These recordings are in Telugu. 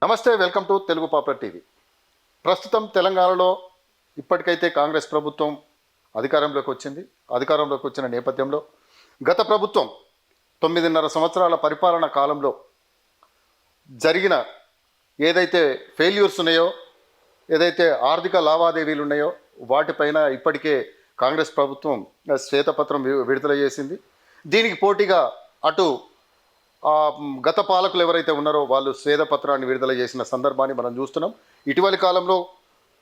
నమస్తే, welcome to Telugu popular TV. ప్రస్తుతం తెలంగాణలో ఇప్పటికైతే కాంగ్రెస్ ప్రభుత్వం అధికారంలోకి వచ్చింది. అధికారంలోకి వచ్చిన నేపథ్యంలో గత ప్రభుత్వం 9.5 సంవత్సరాల పరిపాలన కాలంలో జరిగిన ఏదైతే ఫెయిల్యూర్స్ ఉన్నాయో, ఏదైతే ఆర్థిక లావాదేవీలు ఉన్నాయో వాటిపైన ఇప్పటికే కాంగ్రెస్ ప్రభుత్వం శ్వేతపత్రం విడుదల చేసింది. దీనికి పోటీగా అటు గత పాలకులు ఎవరైతే ఉన్నారో వాళ్ళు శ్వేతపత్రాన్ని విడుదల చేసిన సందర్భాన్ని మనం చూస్తున్నాం. ఇటీవలి కాలంలో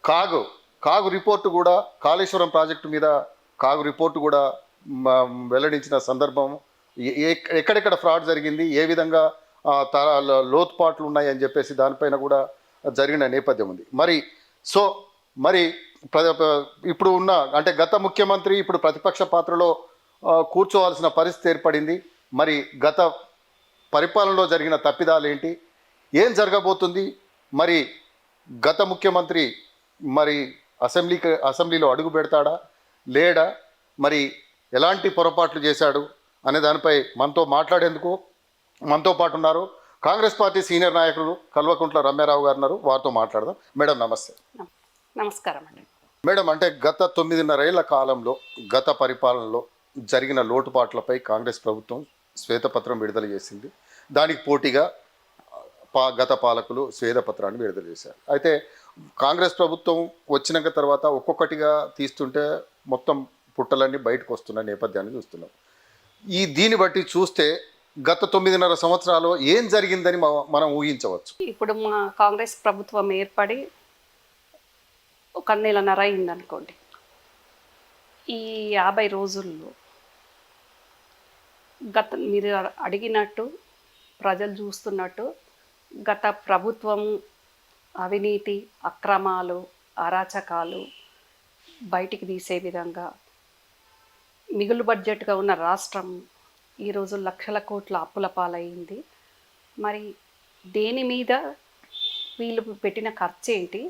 కాగు రిపోర్టు కూడా, కాళేశ్వరం ప్రాజెక్టు మీద కాగు రిపోర్టు కూడా వెల్లడించిన సందర్భం, ఎక్కడెక్కడ ఫ్రాడ్ జరిగింది, ఏ విధంగా లోతుపాట్లు ఉన్నాయని చెప్పేసి దానిపైన కూడా జరిగిన నేపథ్యం ఉంది. మరి ఇప్పుడు ఉన్న అంటే గత ముఖ్యమంత్రి ఇప్పుడు ప్రతిపక్ష పాత్రలో కూర్చోవాల్సిన పరిస్థితి ఏర్పడింది. మరి గత పరిపాలనలో జరిగిన తప్పిదాలు ఏంటి, ఏం జరగబోతుంది, మరి గత ముఖ్యమంత్రి మరి అసెంబ్లీలో అడుగు పెడతాడా లేడా, మరి ఎలాంటి పొరపాట్లు చేశాడు అనే దానిపై మనతో మాట్లాడేందుకు మనతో పాటు ఉన్నారు కాంగ్రెస్ పార్టీ సీనియర్ నాయకులు కల్వకుంట్ల రమ్యారావు గారు ఉన్నారు. వారితో మాట్లాడదాం. మేడం నమస్తే. నమస్కారం అండి. మేడం, అంటే గత 9.5 ఏళ్ల కాలంలో గత పరిపాలనలో జరిగిన లోటుపాట్లపై కాంగ్రెస్ ప్రభుత్వం శ్వేతపత్రం విడుదల చేసింది. దానికి పోటీగా గత పాలకులు శ్వేతపత్రాన్ని విడుదల చేశారు. అయితే కాంగ్రెస్ ప్రభుత్వం వచ్చినాక తర్వాత ఒక్కొక్కటిగా తీస్తుంటే మొత్తం పుట్టలన్నీ బయటకు వస్తున్న నేపథ్యాన్ని చూస్తున్నాం. దీన్ని బట్టి చూస్తే గత 9.5 సంవత్సరాలు ఏం జరిగిందని మనం ఊహించవచ్చు. ఇప్పుడు మా కాంగ్రెస్ ప్రభుత్వం ఏర్పడి 1 నెలన్నర అయిందనుకోండి. ఈ 50 రోజుల్లో మీరు అడిగినట్టు ప్రజలు చూస్తున్నట్టు గత ప్రభుత్వం అవినీతి, అక్రమాలు, అరాచకాలు బయటికి తీసే విధంగా మిగులు బడ్జెట్గా ఉన్న రాష్ట్రం ఈరోజు లక్షల కోట్ల అప్పుల పాలయ్యింది. మరి దేని మీద వీళ్ళు పెట్టిన ఖర్చు ఏంటి,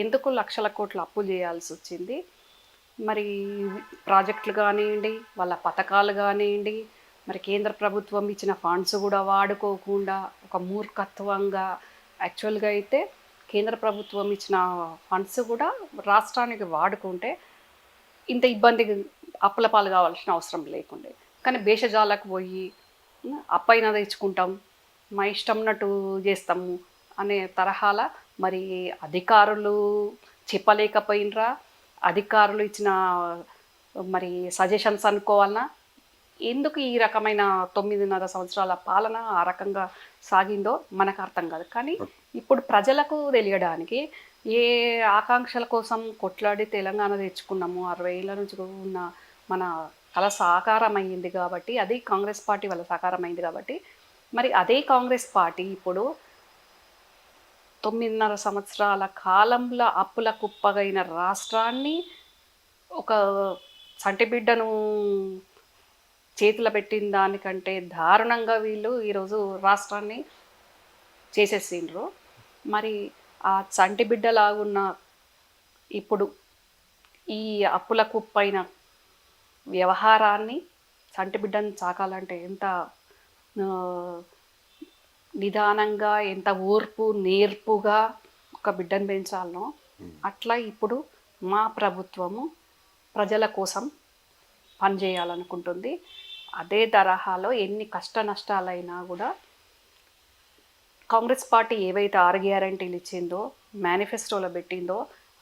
ఎందుకు లక్షల కోట్ల అప్పులు చేయాల్సి వచ్చింది, మరి ప్రాజెక్టులు కానివ్వండి, వాళ్ళ పథకాలు కానివ్వండి, మరి కేంద్ర ప్రభుత్వం ఇచ్చిన ఫండ్స్ కూడా వాడుకోకుండా ఒక మూర్ఖత్వంగా, యాక్చువల్గా అయితే కేంద్ర ప్రభుత్వం ఇచ్చిన ఫండ్స్ కూడా రాష్ట్రానికి వాడుకుంటే ఇంత ఇబ్బంది అప్పుల పాలు కావాల్సిన అవసరం లేకుండే. కానీ భేషజాలకు పోయి అప్పైనా తెచ్చుకుంటాం, మా ఇష్టంన్నట్టు చేస్తాము అనే తరహాల మరి అధికారులు చెప్పలేకపోయినరా, అధికారులు ఇచ్చిన మరి సజెషన్స్ అనుకోవాలన్నా, ఎందుకు ఈ రకమైన 9.5 సంవత్సరాల పాలన ఆ రకంగా సాగిందో మనకు అర్థం కాదు. కానీ ఇప్పుడు ప్రజలకు తెలియడానికి ఏ ఆకాంక్షల కోసం కొట్లాడి తెలంగాణ తెచ్చుకున్నాము, 60 ఏళ్ళ నుంచి ఉన్న మన కళ సాకారం అయ్యింది కాబట్టి, అది కాంగ్రెస్ పార్టీ వల్ల సాకారం అయింది కాబట్టి, మరి అదే కాంగ్రెస్ పార్టీ ఇప్పుడు 9.5 సంవత్సరాల కాలంలో అప్పుల కుప్పగైన రాష్ట్రాన్ని ఒక సంటిబిడ్డను చేతిలో పెట్టిన దానికంటే దారుణంగా వీళ్ళు ఈరోజు రాష్ట్రాన్ని చేసేసిండ్రు. మరి ఆ చంటి బిడ్డలాగున్న ఇప్పుడు ఈ అప్పుల కుప్పైన వ్యవహారాన్ని, చంటి బిడ్డను చాకాలంటే ఎంత నిదానంగా, ఎంత ఓర్పు నేర్పుగా ఒక బిడ్డను పెంచాలనో అట్లా ఇప్పుడు మా ప్రభుత్వము ప్రజల కోసం పనిచేయాలనుకుంటుంది. అదే తరహాలో ఎన్ని కష్ట నష్టాలైనా కూడా కాంగ్రెస్ పార్టీ ఏవైతే 6 గ్యారంటీలు ఇచ్చిందో, మేనిఫెస్టోలో పెట్టిందో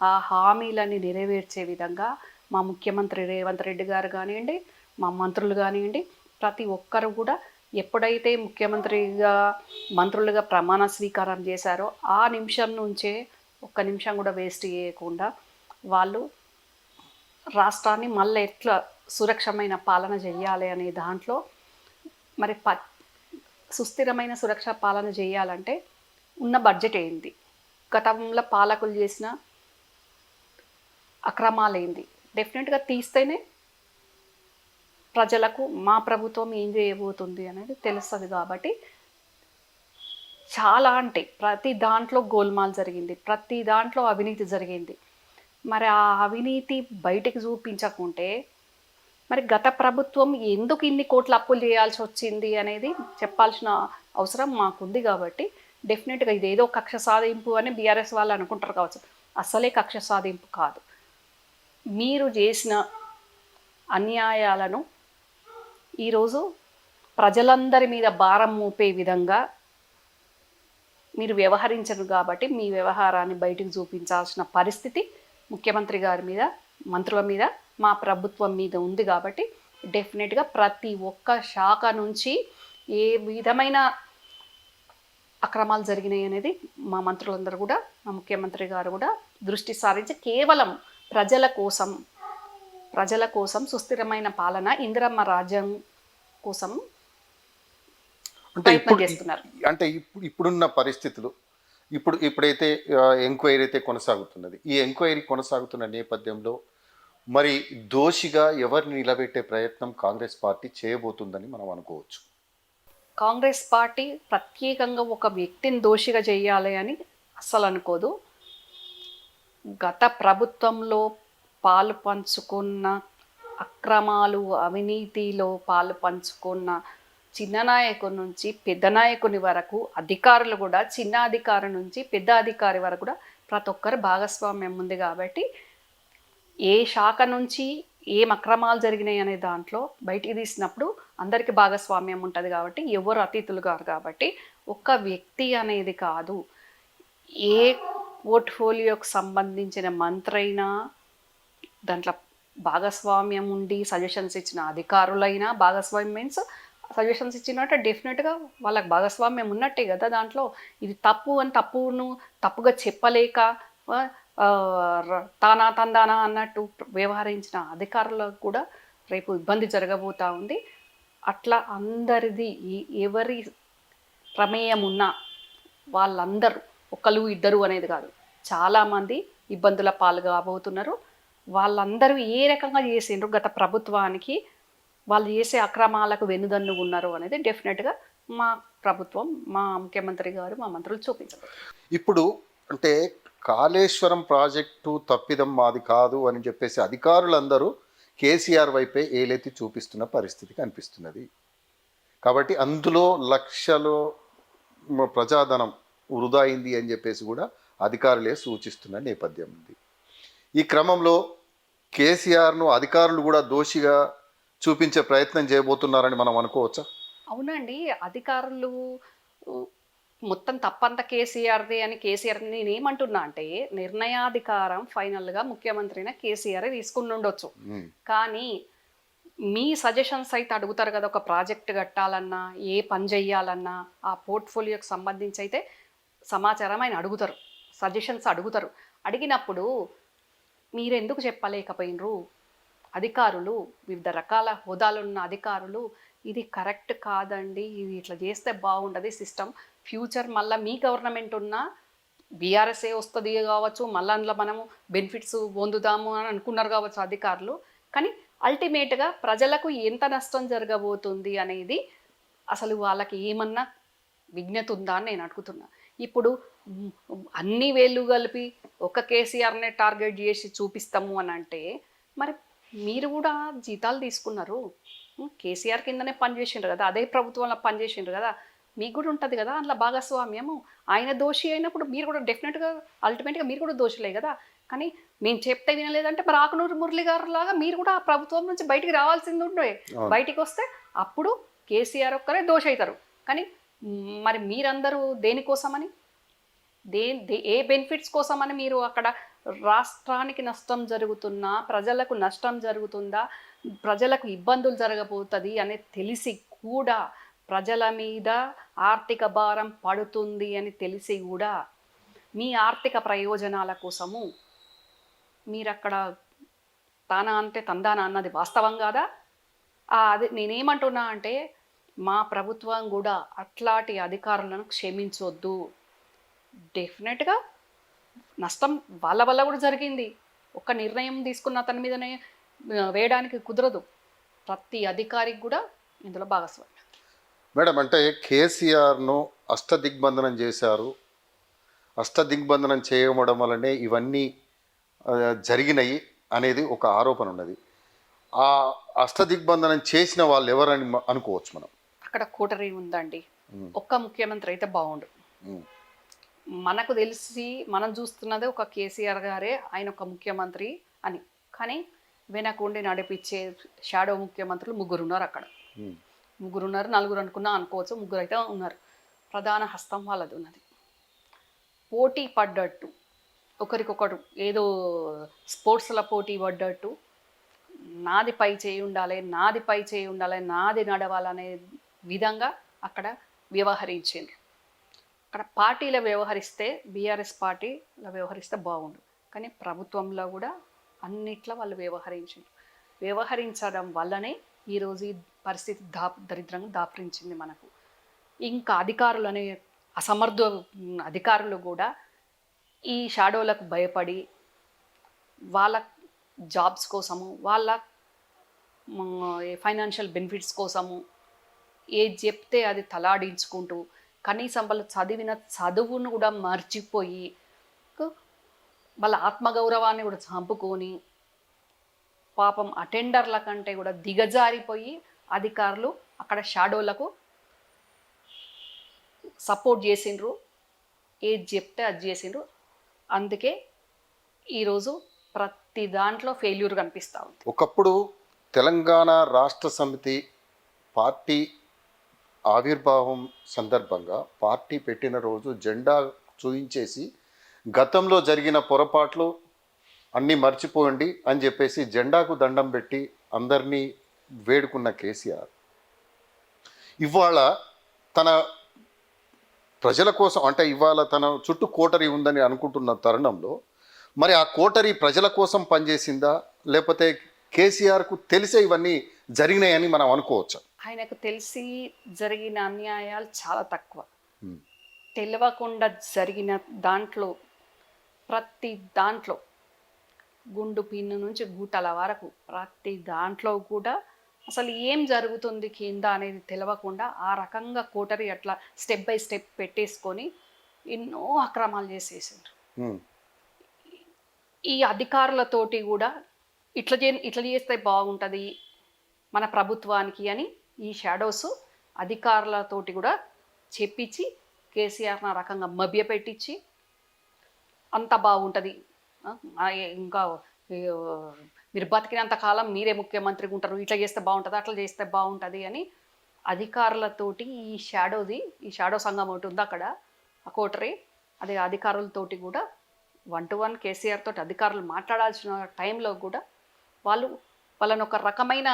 ఆ హామీలని నెరవేర్చే విధంగా మా ముఖ్యమంత్రి రేవంత్ రెడ్డి గారు కానివ్వండి, మా మంత్రులు కానివ్వండి, ప్రతి ఒక్కరు కూడా ఎప్పుడైతే ముఖ్యమంత్రిగా మంత్రులుగా ప్రమాణ స్వీకారం చేశారో ఆ నిమిషం నుంచే ఒక్క నిమిషం కూడా వేస్ట్ చేయకుండా వాళ్ళు రాష్ట్రాన్ని మళ్ళీ ఎట్లా సురక్షమైన పాలన చేయాలి అనే దాంట్లో మరి సుస్థిరమైన సురక్ష పాలన చేయాలంటే ఉన్న బడ్జెట్ ఏంది, గతంలో పాలకులు చేసిన అక్రమాలు ఏంది, డెఫినెట్గా తీస్తేనే ప్రజలకు మా ప్రభుత్వం ఏం చేయబోతుంది అనేది తెలుస్తుంది. కాబట్టి చాలా అంటే ప్రతి దాంట్లో గోల్మాల్ జరిగింది, ప్రతి దాంట్లో అవినీతి జరిగింది. మరి ఆ అవినీతి బయటకు చూపించకుంటే మరి గత ప్రభుత్వం ఎందుకు ఇన్ని కోట్ల అప్పులు చేయాల్సి వచ్చింది అనేది చెప్పాల్సిన అవసరం మాకుంది. కాబట్టి డెఫినెట్గా ఇదేదో కక్ష సాధింపు అని బీఆర్ఎస్ వాళ్ళు అనుకుంటారు కావచ్చు. అసలే కక్ష సాధింపు కాదు. మీరు చేసిన అన్యాయాలను ఈరోజు ప్రజలందరి మీద భారం మోపే విధంగా మీరు వ్యవహరించరు కాబట్టి మీ వ్యవహారాన్ని బయటకు చూపించాల్సిన పరిస్థితి ముఖ్యమంత్రి గారి మీద, మంత్రుల మీద, మా ప్రభుత్వం మీద ఉంది. కాబట్టి డెఫినెట్గా ప్రతి ఒక్క శాఖ నుంచి ఏ విధమైన అక్రమాలు జరిగినాయి అనేది మా మంత్రులందరూ కూడా, మా ముఖ్యమంత్రి గారు కూడా దృష్టి సారించి కేవలం ప్రజల కోసం సుస్థిరమైన పాలన, ఇందిరమ్మ రాజ్యం కోసం అంటే ప్రయత్నం చేస్తున్నారు. ఇప్పుడున్న పరిస్థితులు ఇప్పుడైతే ఎంక్వైరీ అయితే కొనసాగుతున్నది. ఈ ఎంక్వైరీ కొనసాగుతున్న నేపథ్యంలో మరి దోషిగా ఎవరిని నిలబెట్టే ప్రయత్నం కాంగ్రెస్ పార్టీ చేయబోతుందని మనం అనుకోవచ్చు. కాంగ్రెస్ పార్టీ ప్రత్యేకంగా ఒక వ్యక్తిని దోషిగా చేయాలి అని అస్సలు అనుకోదు. గత ప్రభుత్వంలో పాలు పంచుకున్న అక్రమాలు, అవినీతిలో పాలు పంచుకున్న చిన్న నాయకుడి నుంచి పెద్ద నాయకుని వరకు, అధికారులు కూడా చిన్న అధికారి నుంచి పెద్ద అధికారి వరకు కూడా ప్రతి ఒక్కరు భాగస్వామ్యం ఉంది. కాబట్టి ఏ శాఖ నుంచి ఏం అక్రమాలు జరిగినాయి అనే దాంట్లో బయటికి తీసినప్పుడు అందరికీ భాగస్వామ్యం ఉంటుంది. కాబట్టి ఎవరు అతిథులు గారు. కాబట్టి ఒక్క వ్యక్తి అనేది కాదు, ఏ పోర్ట్ఫోలియోకి సంబంధించిన మంత్రి అయినా దాంట్లో భాగస్వామ్యం ఉండి సజెషన్స్ ఇచ్చిన అధికారులైనా, భాగస్వామ్యం మీన్స్ సజెషన్స్ ఇచ్చినట్టు డెఫినెట్గా వాళ్ళకి భాగస్వామ్యం ఉన్నట్టే కదా. దాంట్లో ఇది తప్పు అని తప్పుగా చెప్పలేక తందానా అన్నట్టు వ్యవహరించిన అధికారులకు కూడా రేపు ఇబ్బంది జరగబోతూ ఉంది. అట్లా అందరిది ఎవరి ప్రమేయం ఉన్నా వాళ్ళందరూ ఒకరు ఇద్దరు అనేది కాదు, చాలామంది ఇబ్బందుల పాలు కాబోతున్నారు. వాళ్ళందరూ ఏ రకంగా చేసిండ్రు గత ప్రభుత్వానికి, వాళ్ళు చేసే అక్రమాలకు వెనుదన్ను ఉన్నారు అనేది డెఫినెట్గా మా ప్రభుత్వం, మా ముఖ్యమంత్రి గారు, మా మంత్రులు చూపించారు. ఇప్పుడు అంటే కాళేశ్వరం ప్రాజెక్టు తప్పిదం మాది కాదు అని చెప్పేసి అధికారులందరూ కేసీఆర్ వైపే ఏలెత్తి చూపిస్తున్న పరిస్థితి కనిపిస్తున్నది. కాబట్టి అందులో లక్షలు ప్రజాధనం వృధా అయింది అని చెప్పేసి కూడా అధికారులే సూచిస్తున్న నేపథ్యం ఉంది. ఈ క్రమంలో కేసీఆర్ను అధికారులు కూడా దోషిగా చూపించే ప్రయత్నం చేయబోతున్నారని మనం అనుకోవచ్చా? అవునండి, అధికారులు మొత్తం తప్పంతా కేసీఆర్దే అని కేసీఆర్ నేనేమంటున్నా అంటే, నిర్ణయాధికారం ఫైనల్గా ముఖ్యమంత్రిన కేసీఆర్ తీసుకుని ఉండొచ్చు. కానీ మీ సజెషన్స్ అయితే అడుగుతారు కదా, ఒక ప్రాజెక్ట్ కట్టాలన్నా, ఏ పని చెయ్యాలన్నా, ఆ పోర్ట్ఫోలియోకి సంబంధించి అయితే సమాచారం ఆయన అడుగుతారు, సజెషన్స్ అడుగుతారు. అడిగినప్పుడు మీరెందుకు చెప్పలేకపోయినరు? అధికారులు, వివిధ రకాల హోదాలున్న అధికారులు, ఇది కరెక్ట్ కాదండి, ఇది ఇట్లా చేస్తే బాగుండదు సిస్టమ్, ఫ్యూచర్ మళ్ళీ మీ గవర్నమెంట్ ఉన్నా బీఆర్ఎస్ఏ వస్తుంది కావచ్చు, మళ్ళీ అందులో మనము బెనిఫిట్స్ పొందుదాము అని అనుకున్నారు కావచ్చు అధికారులు. కానీ అల్టిమేట్గా ప్రజలకు ఎంత నష్టం జరగబోతుంది అనేది అసలు వాళ్ళకి ఏమన్నా విజ్ఞత ఉందా అని నేను అడుగుతున్నా. ఇప్పుడు అన్ని వేళ్ళు కలిపి ఒక కేసీఆర్నే టార్గెట్ చేసి చూపిస్తాము అని అంటే, మరి మీరు కూడా జీతాలు తీసుకున్నారు, కేసీఆర్ కిందనే పనిచేసిండ్రు కదా, అదే ప్రభుత్వంలో పనిచేసిండ్రు కదా, మీకు కూడా ఉంటుంది కదా అందులో భాగస్వామ్యము. ఆయన దోషి అయినప్పుడు మీరు కూడా డెఫినెట్గా అల్టిమేట్గా మీరు కూడా దోషులే కదా. కానీ మేము చెప్తే వినలేదంటే మరి ఆకునూరు మురళి గారు లాగా మీరు కూడా ఆ ప్రభుత్వం నుంచి బయటికి రావాల్సింది ఉండే. బయటికి వస్తే అప్పుడు కేసీఆర్ ఒక్కరే దోషి అవుతారు. కానీ మరి మీరందరూ దేనికోసమని, ఏ బెనిఫిట్స్ కోసమని మీరు అక్కడ రాష్ట్రానికి నష్టం జరుగుతున్నా, ప్రజలకు నష్టం జరుగుతుందా, ప్రజలకు ఇబ్బందులు జరగబోతుంది అని తెలిసి కూడా, ప్రజల మీద ఆర్థిక భారం పడుతుంది అని తెలిసి కూడా మీ ఆర్థిక ప్రయోజనాల కోసము మీరు అక్కడ తందానా అన్నది వాస్తవం కాదా? అది నేనేమంటున్నా అంటే, మా ప్రభుత్వం కూడా అట్లాంటి అధికారులను క్షమించొద్దు. డెఫినెట్గా నష్టం వాళ్ళ వల్ల కూడా జరిగింది. ఒక నిర్ణయం తీసుకున్న అతని మీదనే వేయడానికి కుదరదు. ప్రతి అధికారికి కూడా ఇందులో భాగస్వామ్యం. మేడం, అంటే కేసీఆర్ను అష్టదిగ్బంధనం చేశారు, అష్టదిగ్బంధనం చేయడం వల్లనే ఇవన్నీ జరిగినాయి అనేది ఒక ఆరోపణ ఉన్నది. ఆ అష్టదిగ్బంధనం చేసిన వాళ్ళు ఎవరని అనుకోవచ్చు మనం? అక్కడ కూటరి ఉందండి, ఒక్క ముఖ్యమంత్రి అయితే బాగుండు. మనకు తెలిసి మనం చూస్తున్నది ఒక కేసీఆర్ గారే ఆయన ఒక ముఖ్యమంత్రి అని. కానీ వెనకుండి నడిపించే షాడో ముఖ్యమంత్రులు ముగ్గురు ఉన్నారు అక్కడ. ముగ్గురు ఉన్నారు, నలుగురు అనుకోవచ్చు, ముగ్గురు అయితే ఉన్నారు. ప్రధాన హస్తం వాళ్ళది ఉన్నది. పోటీ పడ్డట్టు ఒకరికొకరు ఏదో స్పోర్ట్స్లో పోటీ పడ్డట్టు నాది పై చేయి ఉండాలి, నాది పై చేయి ఉండాలి, నాది నడవాలనే విధంగా అక్కడ వ్యవహరించారు. అక్కడ పార్టీలో వ్యవహరిస్తే బీఆర్ఎస్ పార్టీలో వ్యవహరిస్తే బాగుండు, కానీ ప్రభుత్వంలో కూడా అన్నిట్లో వాళ్ళు వ్యవహరించడం వల్లనే ఈరోజు ఈ పరిస్థితి దరిద్రంగా దాపురించింది మనకు. ఇంకా అధికారులు అనే అసమర్థ అధికారులు కూడా ఈ షాడోలకు భయపడి వాళ్ళ జాబ్స్ కోసము, వాళ్ళ ఫైనాన్షియల్ బెనిఫిట్స్ కోసము ఏది చెప్తే అది తలాడించుకుంటూ కనీసం వాళ్ళు చదివిన చదువును కూడా మర్చిపోయి వాళ్ళ ఆత్మగౌరవాన్ని కూడా చంపుకొని పాపం అటెండర్ల కంటే కూడా దిగజారిపోయి అధికారులు అక్కడ షాడోలకు సపోర్ట్ చేసిండ్రు, ఏది చెప్తే అది చేసిండ్రు. అందుకే ఈరోజు ప్రతి దాంట్లో ఫెయిల్యూర్ కనిపిస్తూ ఉంది. ఒకప్పుడు తెలంగాణ రాష్ట్ర సమితి పార్టీ ఆవిర్భావం సందర్భంగా పార్టీ పెట్టిన రోజు జెండా చూయించేసి గతంలో జరిగిన పొరపాట్లు అన్నీ మర్చిపోండి అని చెప్పేసి జెండాకు దండం పెట్టి అందరినీ వేడుకున్న కేసీఆర్ ఇవాళ తన ప్రజల కోసం, అంటే ఇవాళ తన చుట్టూ కోటరీ ఉందని అనుకుంటున్న తరుణంలో మరి ఆ కోటరీ ప్రజల కోసం పనిచేసిందా, లేకపోతే కేసీఆర్కు తెలిసే ఇవన్నీ జరిగినాయని మనం అనుకోవచ్చా? ఆయనకు తెలిసి జరిగిన అన్యాయాలు చాలా తక్కువ. తెలియకుండా జరిగిన దాంట్లో ప్రతి దాంట్లో గుండు పిన్ను నుంచి గూటల వరకు ప్రతి దాంట్లో కూడా అసలు ఏం జరుగుతుంది కింద అనేది తెలియకుండా ఆ రకంగా కోటరీ అట్లా స్టెప్ బై స్టెప్ పెట్టేసుకొని ఎన్నో అక్రమాలు చేసేసారు. ఈ అధికారులతోటి కూడా ఇట్లా చేస్తే బాగుంటుంది మన ప్రభుత్వానికి అని ఈ షాడోస్ అధికారులతోటి కూడా చెప్పించి కేసీఆర్ని ఆ రకంగా మభ్యపెట్టించి అంత బాగుంటుంది, ఇంకా మీరు బతికినంత కాలం మీరే ముఖ్యమంత్రిగా ఉంటారు, ఇట్లా చేస్తే బాగుంటుంది, అట్లా చేస్తే బాగుంటుంది అని అధికారులతోటి ఈ షాడో సంఘం ఒకటి ఉంది అక్కడ ఆ కోటరీ, అదే అధికారులతోటి కూడా 1-to-1 కేసీఆర్ తోటి అధికారులు మాట్లాడాల్సిన టైంలో కూడా వాళ్ళని ఒక రకమైన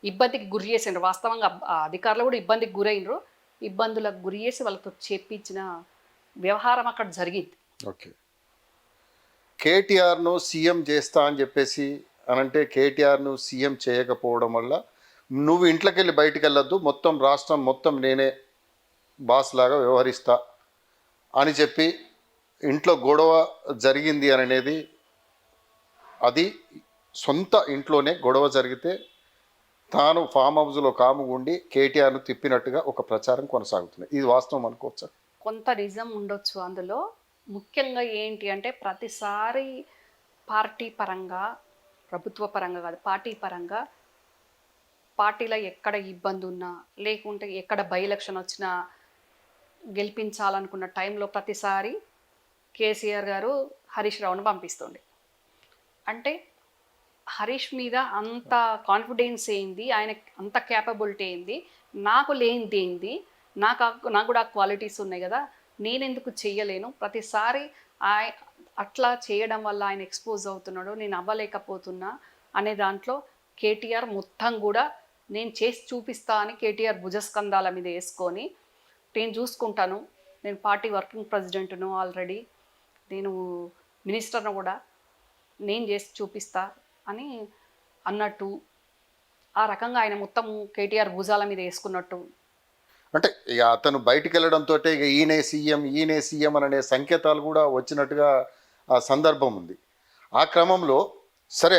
ఇబ్బందికి గురి చేసిండ్రు. వాస్తవంగా అధికారులు కూడా ఇబ్బందికి గురైనరు, ఇబ్బందులకు గురి చేసి వాళ్ళతో చెప్పించిన వ్యవహారం అక్కడ జరిగింది. ఓకే, కేటీఆర్ను సీఎం చేస్తా అని చెప్పేసి అనంటే కేటీఆర్ను సీఎం చేయకపోవడం వల్ల నువ్వు ఇంట్లోకి వెళ్ళి బయటికి వెళ్ళొద్దు, మొత్తం రాష్ట్రం మొత్తం నేనే బాస్ లాగా వ్యవహరిస్తా అని చెప్పి ఇంట్లో గొడవ జరిగింది అనేది, అది సొంత ఇంట్లోనే గొడవ జరిగితే తాను ఫామ్ హౌస్లో కాముగుండి కేటీఆర్ను తిప్పినట్టుగా ఒక ప్రచారం కొనసాగుతుంది. ఇది వాస్తవం అనుకోవచ్చా? కొంత నిజం ఉండొచ్చు అందులో. ముఖ్యంగా ఏంటి అంటే ప్రతిసారి పార్టీ పరంగా, ప్రభుత్వ పరంగా కాదు, పార్టీ పరంగా పార్టీలో ఎక్కడ ఇబ్బంది ఉన్నా లేకుంటే ఎక్కడ బై ఎలక్షన్ వచ్చినా గెలిపించాలనుకున్న టైంలో ప్రతిసారి కేసీఆర్ గారు హరీష్ రావును పంపిస్తుండే. అంటే హరీష్ మీద అంత కాన్ఫిడెన్స్ ఏంది, ఆయన అంత క్యాపబిలిటీ ఏంది, నాకు లేనిది ఏంది, నాకు కూడా క్వాలిటీస్ ఉన్నాయి కదా, నేనెందుకు చెయ్యలేను, ప్రతిసారి అట్లా చేయడం వల్ల ఆయన ఎక్స్పోజ్ అవుతున్నాడు, నేను అవ్వలేకపోతున్నా అనే దాంట్లో కేటీఆర్ మొత్తం కూడా నేను చేసి చూపిస్తా అని కేటీఆర్ భుజస్కంధాల మీద వేసుకొని నేను చూసుకుంటాను, నేను పార్టీ వర్కింగ్ ప్రెసిడెంట్ను, ఆల్రెడీ నేను మినిస్టర్ను కూడా నేను చేసి చూపిస్తా అని అన్నట్టు ఆ రకంగా ఆయన మొత్తం కేటీఆర్ భుజాల మీద వేసుకున్నట్టు. అంటే ఇక అతను బయటికి వెళ్ళడంతో ఇక ఈయనే సీఎం అనే సంకేతాలు కూడా వచ్చినట్టుగా ఆ సందర్భం ఉంది. ఆ క్రమంలో సరే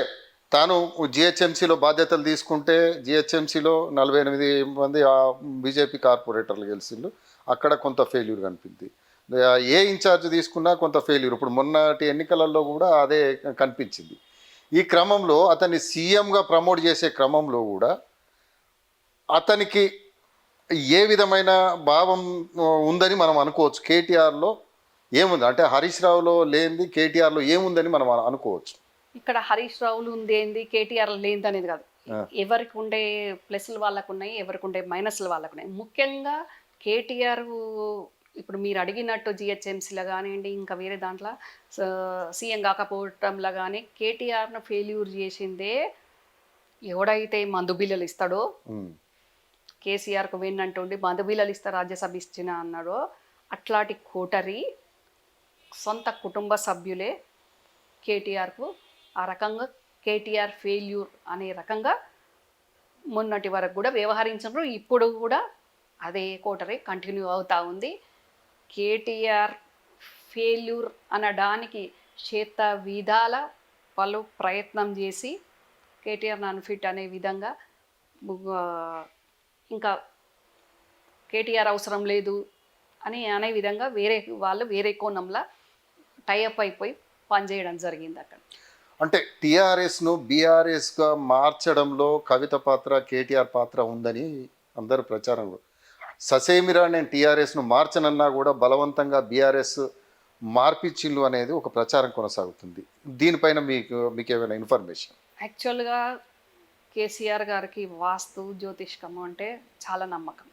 తాను జిహెచ్ఎంసీలో బాధ్యతలు తీసుకుంటే జిహెచ్ఎంసీలో 48 మంది బీజేపీ కార్పొరేటర్లు గెలిచిండు, అక్కడ కొంత ఫెయిల్యూర్ కనిపించింది. ఏ ఇన్ఛార్జ్ తీసుకున్నా కొంత ఫెయిల్యూర్, ఇప్పుడు మొన్నటి ఎన్నికలలో కూడా అదే కనిపించింది. ఈ క్రమంలో అతన్ని సీఎంగా ప్రమోట్ చేసే క్రమంలో కూడా అతనికి ఏ విధమైన భావం ఉందని మనం అనుకోవచ్చు. కేటీఆర్లో ఏముంది అంటే హరీష్ రావులో లేనిది కేటీఆర్లో ఏముందని మనం అనుకోవచ్చు. ఇక్కడ హరీష్ రావులు ఉంది ఏంది, కేటీఆర్ లేనిది అనేది కాదు. ఆ, ఎవరికి ఉండే ప్లస్లు వాళ్ళకు ఉన్నాయి, ఎవరికి ఉండే మైనస్లు వాళ్ళకు ఉన్నాయి. ముఖ్యంగా కేటీఆర్ ఇప్పుడు మీరు అడిగినట్టు జిహెచ్ఎంసీలో కానివ్వండి, ఇంకా వేరే దాంట్లో సీఎం కాకపోవటంలో కానీ కేటీఆర్ను ఫెయిల్యూర్ చేసిందే ఎవడైతే మందు బిల్లలు ఇస్తాడో, ఉమ్, కేసీఆర్కు విన్నంటుండి మందు బిల్లలు ఇస్తా రాజ్యసభ ఇచ్చిన అన్నాడో అట్లాంటి కోటరి సొంత కుటుంబ సభ్యులే కేటీఆర్కు ఆ రకంగా కేటీఆర్ ఫెయిల్యూర్ అనే రకంగా మొన్నటి వరకు కూడా వ్యవహరించారు. ఇప్పుడు కూడా అదే కోటరీ కంటిన్యూ అవుతూ ఉంది. కేటీఆర్ ఫెయిల్యూర్ అనడానికి చేత విధాల వాళ్ళు ప్రయత్నం చేసి కేటీఆర్ అన్ఫిట్ అనే విధంగా ఆ, ఇంకా కేటీఆర్ అవసరం లేదు అని అనే విధంగా వేరే వాళ్ళు వేరే కోణంలో టైఅప్ అయిపోయి పనిచేయడం జరిగింది అక్కడ. అంటే టీఆర్ఎస్ను బీఆర్ఎస్గా మార్చడంలో కవిత పాత్ర కేటీఆర్ పాత్ర ఉందని అందరు ప్రచారంలో. ససేమిరా నేను టీఆర్ఎస్ను మార్చనన్నా కూడా బలవంతంగా బీఆర్ఎస్ మార్పిచ్చిళ్ళు అనేది ఒక ప్రచారం కొనసాగుతుంది. దీనిపైన మీకు ఏమైనా ఇన్ఫర్మేషన్? యాక్చువల్గా కేసీఆర్ గారికి వాస్తు జ్యోతిష్కము అంటే చాలా నమ్మకం.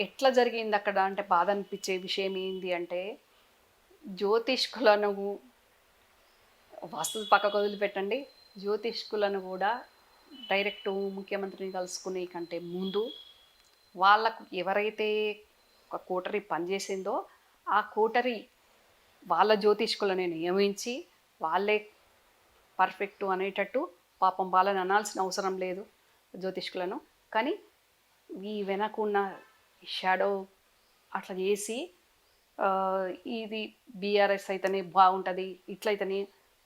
ఎట్లా జరిగింది అక్కడ అంటే బాధ అనిపించే విషయం ఏంటి అంటే, జ్యోతిష్కులను వాస్తు పక్కకు వదిలిపెట్టండి, జ్యోతిష్కులను కూడా డైరెక్ట్ ముఖ్యమంత్రిని కలుసుకునే కంటే ముందు వాళ్ళకు ఎవరైతే ఒక కోటరీ పనిచేసిందో ఆ కోటరీ వాళ్ళ జ్యోతిష్కులని నియమించి వాళ్ళే పర్ఫెక్ట్ అనేటట్టు, పాపం వాళ్ళని అనాల్సిన అవసరం లేదు జ్యోతిష్కులను, కానీ ఈ వెనకున్న షాడో అట్లా చేసి ఇది బీఆర్ఎస్ అయితేనే బాగుంటుంది, ఇట్లయితేనే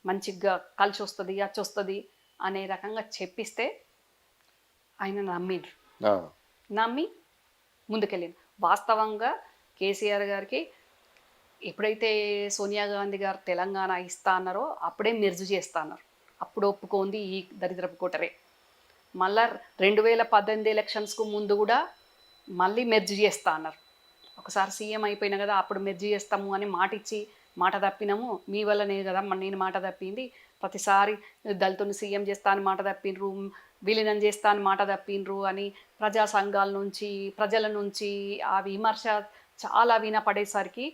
మంచిగా కలిసి వస్తుంది అచ్చొస్తుంది అనే రకంగా చెప్పిస్తే ఆయన నమ్మి ముందుకెళ్ళింది. వాస్తవంగా కేసీఆర్ గారికి ఎప్పుడైతే సోనియా గాంధీ గారు తెలంగాణ ఇస్తా అన్నారో అప్పుడే మెర్జు చేస్తా అన్నారు. అప్పుడు ఒప్పుకోంది ఈ దరిద్రపు కోటరే. మళ్ళా 2018 ఎలక్షన్స్కు ముందు కూడా మళ్ళీ మెర్జు చేస్తా అన్నారు. ఒకసారి సీఎం అయిపోయినా కదా అప్పుడు మెర్జు చేస్తాము అని మాట ఇచ్చి మాట తప్పినాము, మీ వల్లనే కదా నేను మాట తప్పింది, ప్రతిసారి దళితుని సీఎం చేస్తా అని మాట తప్పినరు, విలీనం చేస్తా అని మాట తప్పినరు అని ప్రజా సంఘాల నుంచి ప్రజల నుంచి ఆ విమర్శ చాలా వినపడేసరికి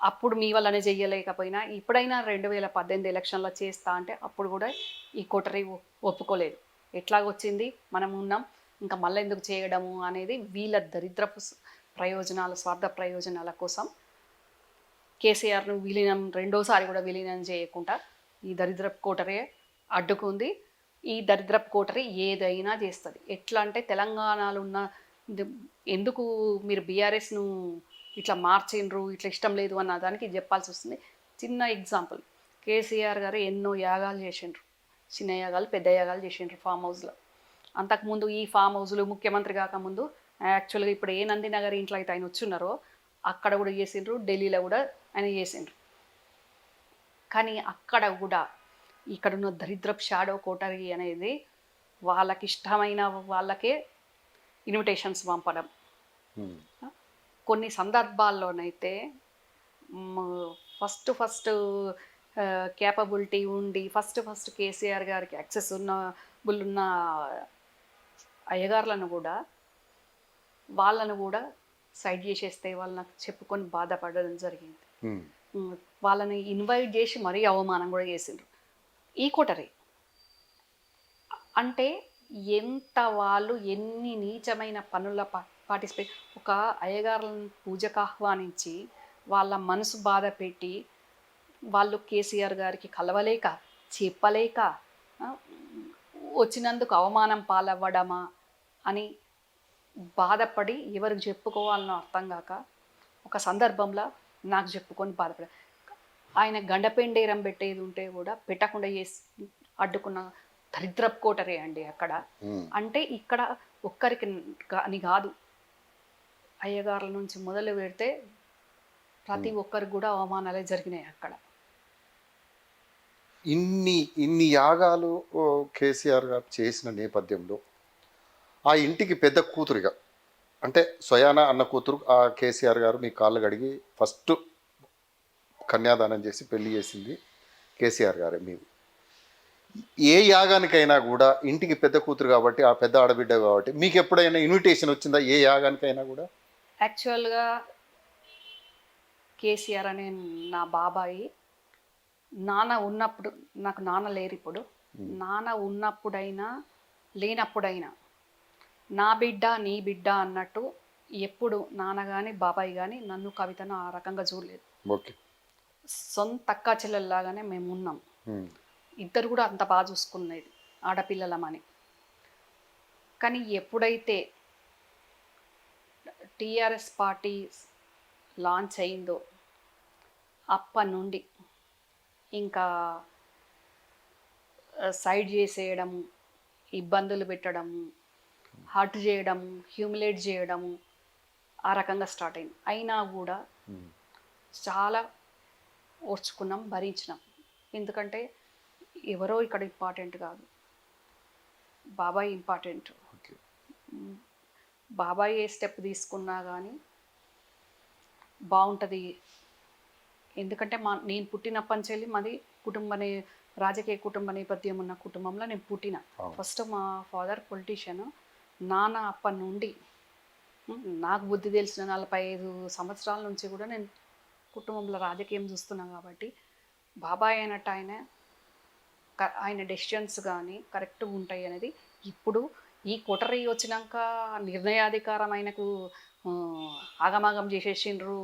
అప్పుడు మీ వల్లనే చెయ్యలేకపోయినా ఇప్పుడైనా 2018 ఎలక్షన్లో చేస్తా అంటే అప్పుడు కూడా ఈ కోటరీ ఒప్పుకోలేదు. ఎట్లాగొచ్చింది మనం ఉన్నాం ఇంకా మళ్ళీ ఎందుకు చేయడము అనేది వీళ్ళ దరిద్రపు ప్రయోజనాల స్వార్థ ప్రయోజనాల కోసం కేసీఆర్ను విలీనం రెండోసారి కూడా విలీనం చేయకుండా ఈ దరిద్రపు కోటరీ అడ్డుకుంది. ఈ దరిద్రపు కోటరీ ఏదైనా చేస్తుంది. ఎట్లా అంటే తెలంగాణలో ఉన్న ఎందుకు మీరు బీఆర్ఎస్ను ఇట్లా మార్చిండ్రు, ఇట్లా ఇష్టం లేదు అన్న దానికి చెప్పాల్సి వస్తుంది. చిన్న ఎగ్జాంపుల్, కేసీఆర్ గారు ఎన్నో యాగాలు చేసిండ్రు, చిన్న యాగాలు పెద్ద యాగాలు చేసిండ్రు ఫామ్ హౌస్లో. అంతకుముందు ఈ ఫామ్ హౌస్లు ముఖ్యమంత్రి కాకముందు యాక్చువల్గా ఇప్పుడు ఏ నందినగర్ ఇంట్లో అయితే ఆయన వచ్చున్నారో అక్కడ కూడా చేసిండ్రు, ఢిల్లీలో కూడా ఆయన చేసిండ్రు. కానీ అక్కడ కూడా ఇక్కడున్న దరిద్రపు షాడో కోటరీ అనేది వాళ్ళకి ఇష్టమైన వాళ్ళకే ఇన్విటేషన్స్ పంపడం. కొన్ని సందర్భాల్లోనైతే ఫస్ట్ క్యాపబిలిటీ ఉండి ఫస్ట్ కేసీఆర్ గారికి యాక్సెస్ ఉన్న అయ్యగారులను కూడా వాళ్ళను కూడా సైడ్ చేసేస్తే వాళ్ళని చెప్పుకొని బాధపడడం జరిగింది. వాళ్ళని ఇన్వైట్ చేసి మరీ అవమానం కూడా చేసిండ్రు ఈ కోటరీ. అంటే ఎంత వాళ్ళు ఎన్ని నీచమైన పనుల పార్టిసిపేట్, ఒక అయ్యగారులను పూజకు ఆహ్వానించి వాళ్ళ మనసు బాధ పెట్టి వాళ్ళు కేసీఆర్ గారికి కలవలేక చెప్పలేక వచ్చినందుకు అవమానం పాలవ్వడమా అని బాధపడి ఎవరికి చెప్పుకోవాలనో అర్థం కాక ఒక సందర్భంలో నాకు చెప్పుకొని బాధపడ ఆయన గండపెండేరం పెట్టేది ఉంటే కూడా పెట్టకుండా చేసి అడ్డుకున్న దరిద్రపు కోటరే అండి అక్కడ. అంటే ఇక్కడ ఒక్కరికి అని కాదు, అయ్యగారుల నుంచి మొదలు పెడితే ప్రతి ఒక్కరికి కూడా అవమానాలే జరిగినాయి అక్కడ. ఇన్ని యాగాలు కేసీఆర్ గారు చేసిన నేపథ్యంలో ఆ ఇంటికి పెద్ద కూతురిగా అంటే స్వయాన అన్న కూతురు ఆ కేసీఆర్ గారు మీ కాళ్ళు కడిగి ఫస్ట్ కన్యాదానం చేసి పెళ్లి చేసింది కేసీఆర్ గారే. మీరు ఏ యాగానికైనా కూడా ఇంటికి పెద్ద కూతురు కాబట్టి ఆ పెద్ద ఆడబిడ్డ కాబట్టి మీకు ఎప్పుడైనా ఇన్విటేషన్ వచ్చిందా ఏ యాగానికైనా కూడా? యాక్చువల్గా కేసీఆర్ అనే నా బాబాయి నాన్న ఉన్నప్పుడు, నాకు నాన్న లేరు ఇప్పుడు, నాన్న ఉన్నప్పుడైనా లేనప్పుడైనా నా బిడ్డ నీ బిడ్డ అన్నట్టు ఎప్పుడు నాన్న కానీ బాబాయ్ కానీ నన్ను కవితను ఆ రకంగా చూడలేదు. ఓకే. సొంత అక్కా చెల్లెల్లాగానే మేము ఉన్నాం. ఇద్దరు కూడా అంత బాగా చూసుకునేది ఆడపిల్లలమని. కానీ ఎప్పుడైతే టీఆర్ఎస్ పార్టీ లాంచ్ అయిందో అప్పటి నుండి ఇంకా సైడ్ చేసేయడము, ఇబ్బందులు పెట్టడము, హర్ట్ చేయడము, హ్యూమిలేట్ చేయడము, ఆ రకంగా స్టార్ట్ అయింది. అయినా కూడా చాలా ఓర్చుకున్నాం, భరించినాం. ఎందుకంటే ఎవరో ఇక్కడ ఇంపార్టెంట్ కాదు, బాబాయ్ ఇంపార్టెంట్. బాబాయ్ ఏ స్టెప్ తీసుకున్నా కానీ బాగుంటుంది. ఎందుకంటే నేను పుట్టినప్పటి నుంచి మాది రాజకీయ కుటుంబ నేపథ్యం ఉన్న కుటుంబంలో నేను పుట్టిన. ఫస్ట్ మా ఫాదర్ పొలిటీషియన్, నాన్న అప్పటి నుండి నాకు బుద్ధి తెలిసిన 45 సంవత్సరాల నుంచి కూడా నేను కుటుంబంలో రాజకీయం చూస్తున్నాను. కాబట్టి బాబాయ్ అయినట్టు ఆయన డెసిషన్స్ కానీ కరెక్ట్గా ఉంటాయి అనేది ఇప్పుడు ఈ కొటరీ వచ్చినాక నిర్ణయాధికారం ఆయనకు ఆగమాగం చేసేసిండ్రు,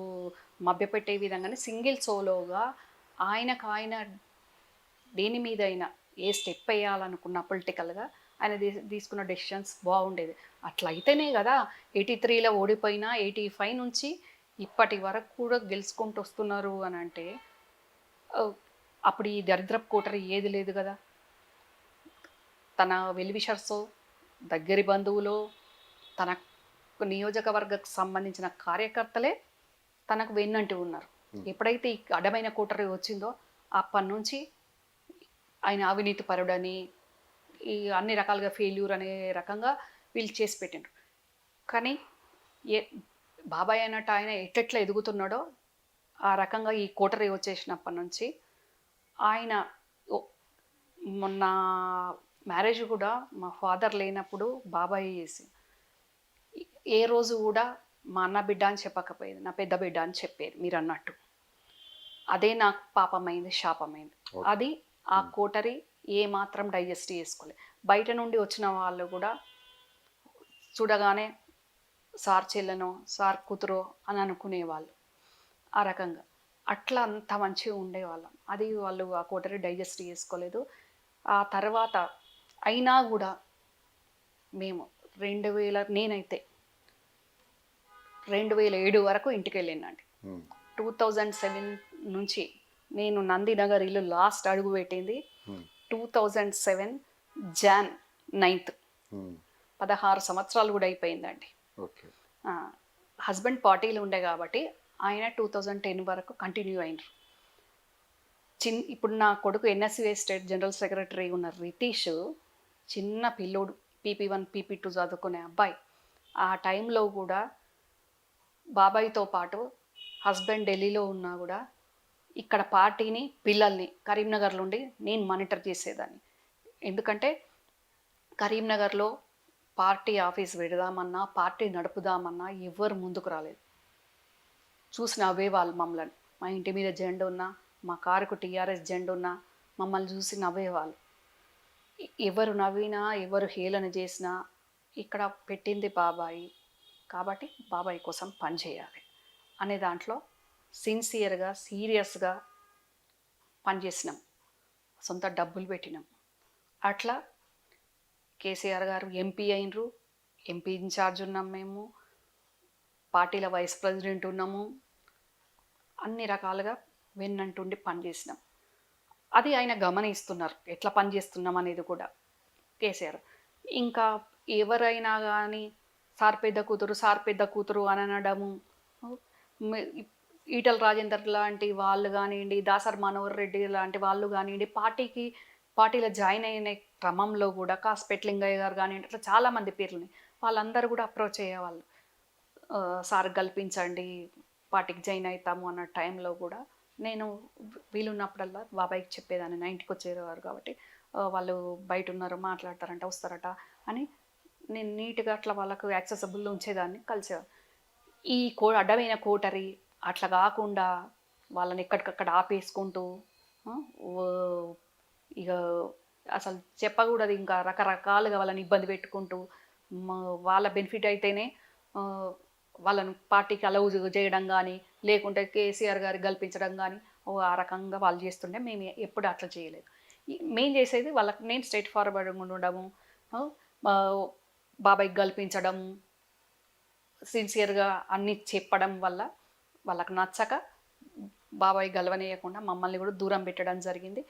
మభ్యపెట్టే విధంగానే సింగిల్ సోలోగా ఆయన దేని మీద అయినా ఏ స్టెప్ వేయాలనుకున్న పొలిటికల్గా ఆయన తీసుకున్న డెసిషన్స్ బాగుండేది. అట్లయితేనే కదా 83లో ఓడిపోయినా 85 నుంచి ఇప్పటి వరకు కూడా గెలుచుకుంటూ వస్తున్నారు అని అంటే అప్పుడు ఈ దరిద్రపు కోటరీ ఏది లేదు కదా. తన వెల్విషర్స్, దగ్గరి బంధువులు, తన నియోజకవర్గకు సంబంధించిన కార్యకర్తలే తనకు వెన్నంటి ఉన్నారు. ఎప్పుడైతే ఈ అడ్డమైన కోటరీ వచ్చిందో అప్పటి నుంచి ఆయన అవినీతి పరుడని, ఈ అన్ని రకాలుగా ఫెయిల్యూర్ అనే రకంగా వీళ్ళు చేసి పెట్టిండ్రు. కానీ బాబాయ్ అన్నట్టు ఆయన ఎట్లెట్లా ఎదుగుతున్నాడో ఆ రకంగా ఈ కోటరీ వచ్చేసినప్పటి నుంచి ఆయన మొన్న మ్యారేజ్ కూడా మా ఫాదర్ లేనప్పుడు బాబాయ్ చేసి ఏ రోజు కూడా మా అన్న బిడ్డ అని చెప్పకపోయేది, నా పెద్ద బిడ్డ అని చెప్పేది మీరు అన్నట్టు. అదే నాకు పాపమైంది, శాపమైంది. అది ఆ కోటరీ ఏ మాత్రం డైజెస్ట్ చేసుకోలేదు. బయట నుండి వచ్చిన వాళ్ళు కూడా చూడగానే సార్ చెల్లెనో సార్ కూతురో అని అనుకునేవాళ్ళు. ఆ రకంగా అట్లా అంత మంచిగా ఉండేవాళ్ళం. అది వాళ్ళు ఆ కోటరీ డైజెస్ట్ చేసుకోలేదు. ఆ తర్వాత అయినా కూడా మేము నేనైతే 2007 వరకు ఇంటికి వెళ్ళినండి. 2007 నుంచి నేను నందినగర్ ఇల్లు లాస్ట్ అడుగు పెట్టింది 2007 Jan 9th. 16 సంవత్సరాలు కూడా అయిపోయిందండి. హస్బెండ్ పార్టీలు ఉండే కాబట్టి ఆయన 2010 వరకు కంటిన్యూ అయినారు. ఇప్పుడు నా కొడుకు NSUA స్టేట్ జనరల్ సెక్రటరీ ఉన్న రితీష్ చిన్న పిల్లోడు, PP1 PP2 చదువుకునే అబ్బాయి. ఆ టైంలో కూడా బాబాయ్తో పాటు హస్బెండ్ ఢిల్లీలో ఉన్నా కూడా ఇక్కడ పార్టీని, పిల్లల్ని కరీంనగర్లో ఉండి నేను మానిటర్ చేసేదాన్ని. ఎందుకంటే కరీంనగర్లో పార్టీ ఆఫీస్ పెడదామన్నా, పార్టీ నడుపుదామన్నా ఎవరు ముందుకు రాలేదు. చూసి నవ్వేవాళ్ళు మమ్మల్ని. మా ఇంటి మీద జెండా ఉన్నా, మా కారుకు TRS జెండా ఉన్నా మమ్మల్ని చూసి నవ్వేవాళ్ళు. ఎవరు నవ్వినా, ఎవరు హేళన చేసినా ఇక్కడ పెట్టింది బాబాయి కాబట్టి బాబాయ్ కోసం పనిచేయాలి అనే దాంట్లో సిన్సియర్గా, సీరియస్గా పనిచేసినాం. సొంత డబ్బులు పెట్టినాం. అట్లా కేసీఆర్ గారు MP అయినరు, MP ఇన్ఛార్జ్ ఉన్నాం మేము, పార్టీల వైస్ ప్రెసిడెంట్ ఉన్నాము, అన్ని రకాలుగా వెన్నంటుండి పనిచేసినాం. అది ఆయన గమనిస్తున్నారు ఎట్లా పనిచేస్తున్నాం అనేది కూడా కేసీఆర్. ఇంకా ఎవరైనా కానీ సార్ పెద్ద కూతురు అని అనడము, ఈటల రాజేందర్ లాంటి వాళ్ళు కానివ్వండి, దాసర్ మనోహర్ రెడ్డి లాంటి వాళ్ళు కానివ్వండి, పార్టీలో జాయిన్ అయిన క్రమంలో కూడా కాస్పెట్ లింగయ్య గారు కానివ్వండి, అట్లా చాలామంది పేర్లని వాళ్ళందరూ కూడా అప్రోచ్ అయ్యేవాళ్ళు. సార్ కల్పించండి పార్టీకి జాయిన్ అవుతాము అన్న టైంలో కూడా నేను వీలున్నప్పుడల్లా బాబాయ్కి చెప్పేదాన్ని నా ఇంటికి వచ్చేవారు కాబట్టి వాళ్ళు బయట ఉన్నారు మాట్లాడతారంట వస్తారట అని నేను నీట్గా అట్లా వాళ్ళకు యాక్సెసబుల్ ఉంచేదాన్ని కలిసేవారు. ఈ అడ్డమైన కోటరీ అట్లా కాకుండా వాళ్ళని ఎక్కడికక్కడ ఆపేసుకుంటూ ఆ, ఓ- ఇక అసలు చెప్పకూడదు ఇంకా రకరకాలుగా వాళ్ళని ఇబ్బంది పెట్టుకుంటూ వాళ్ళ బెనిఫిట్ అయితేనే ఆ, వాళ్ళని పార్టీకి అలౌ చేయడం కానీ లేకుంటే కేసీఆర్ గారికి కల్పించడం కానీ ఆ రకంగా వాళ్ళు చేస్తుండే మేము ఎప్పుడు అట్లా చేయలేదు. మేము చేసేది వాళ్ళకి నేను స్ట్రైట్ ఫార్వర్డ్గా ఉండడము, ఆ, మా బాబాయ్కి కల్పించడము, సిన్సియర్గా అన్నీ చెప్పడం వల్ల వాళ్ళకి నచ్చక బాబాయ్ గెలవనీయకుండా మమ్మల్ని కూడా దూరం పెట్టడం జరిగింది.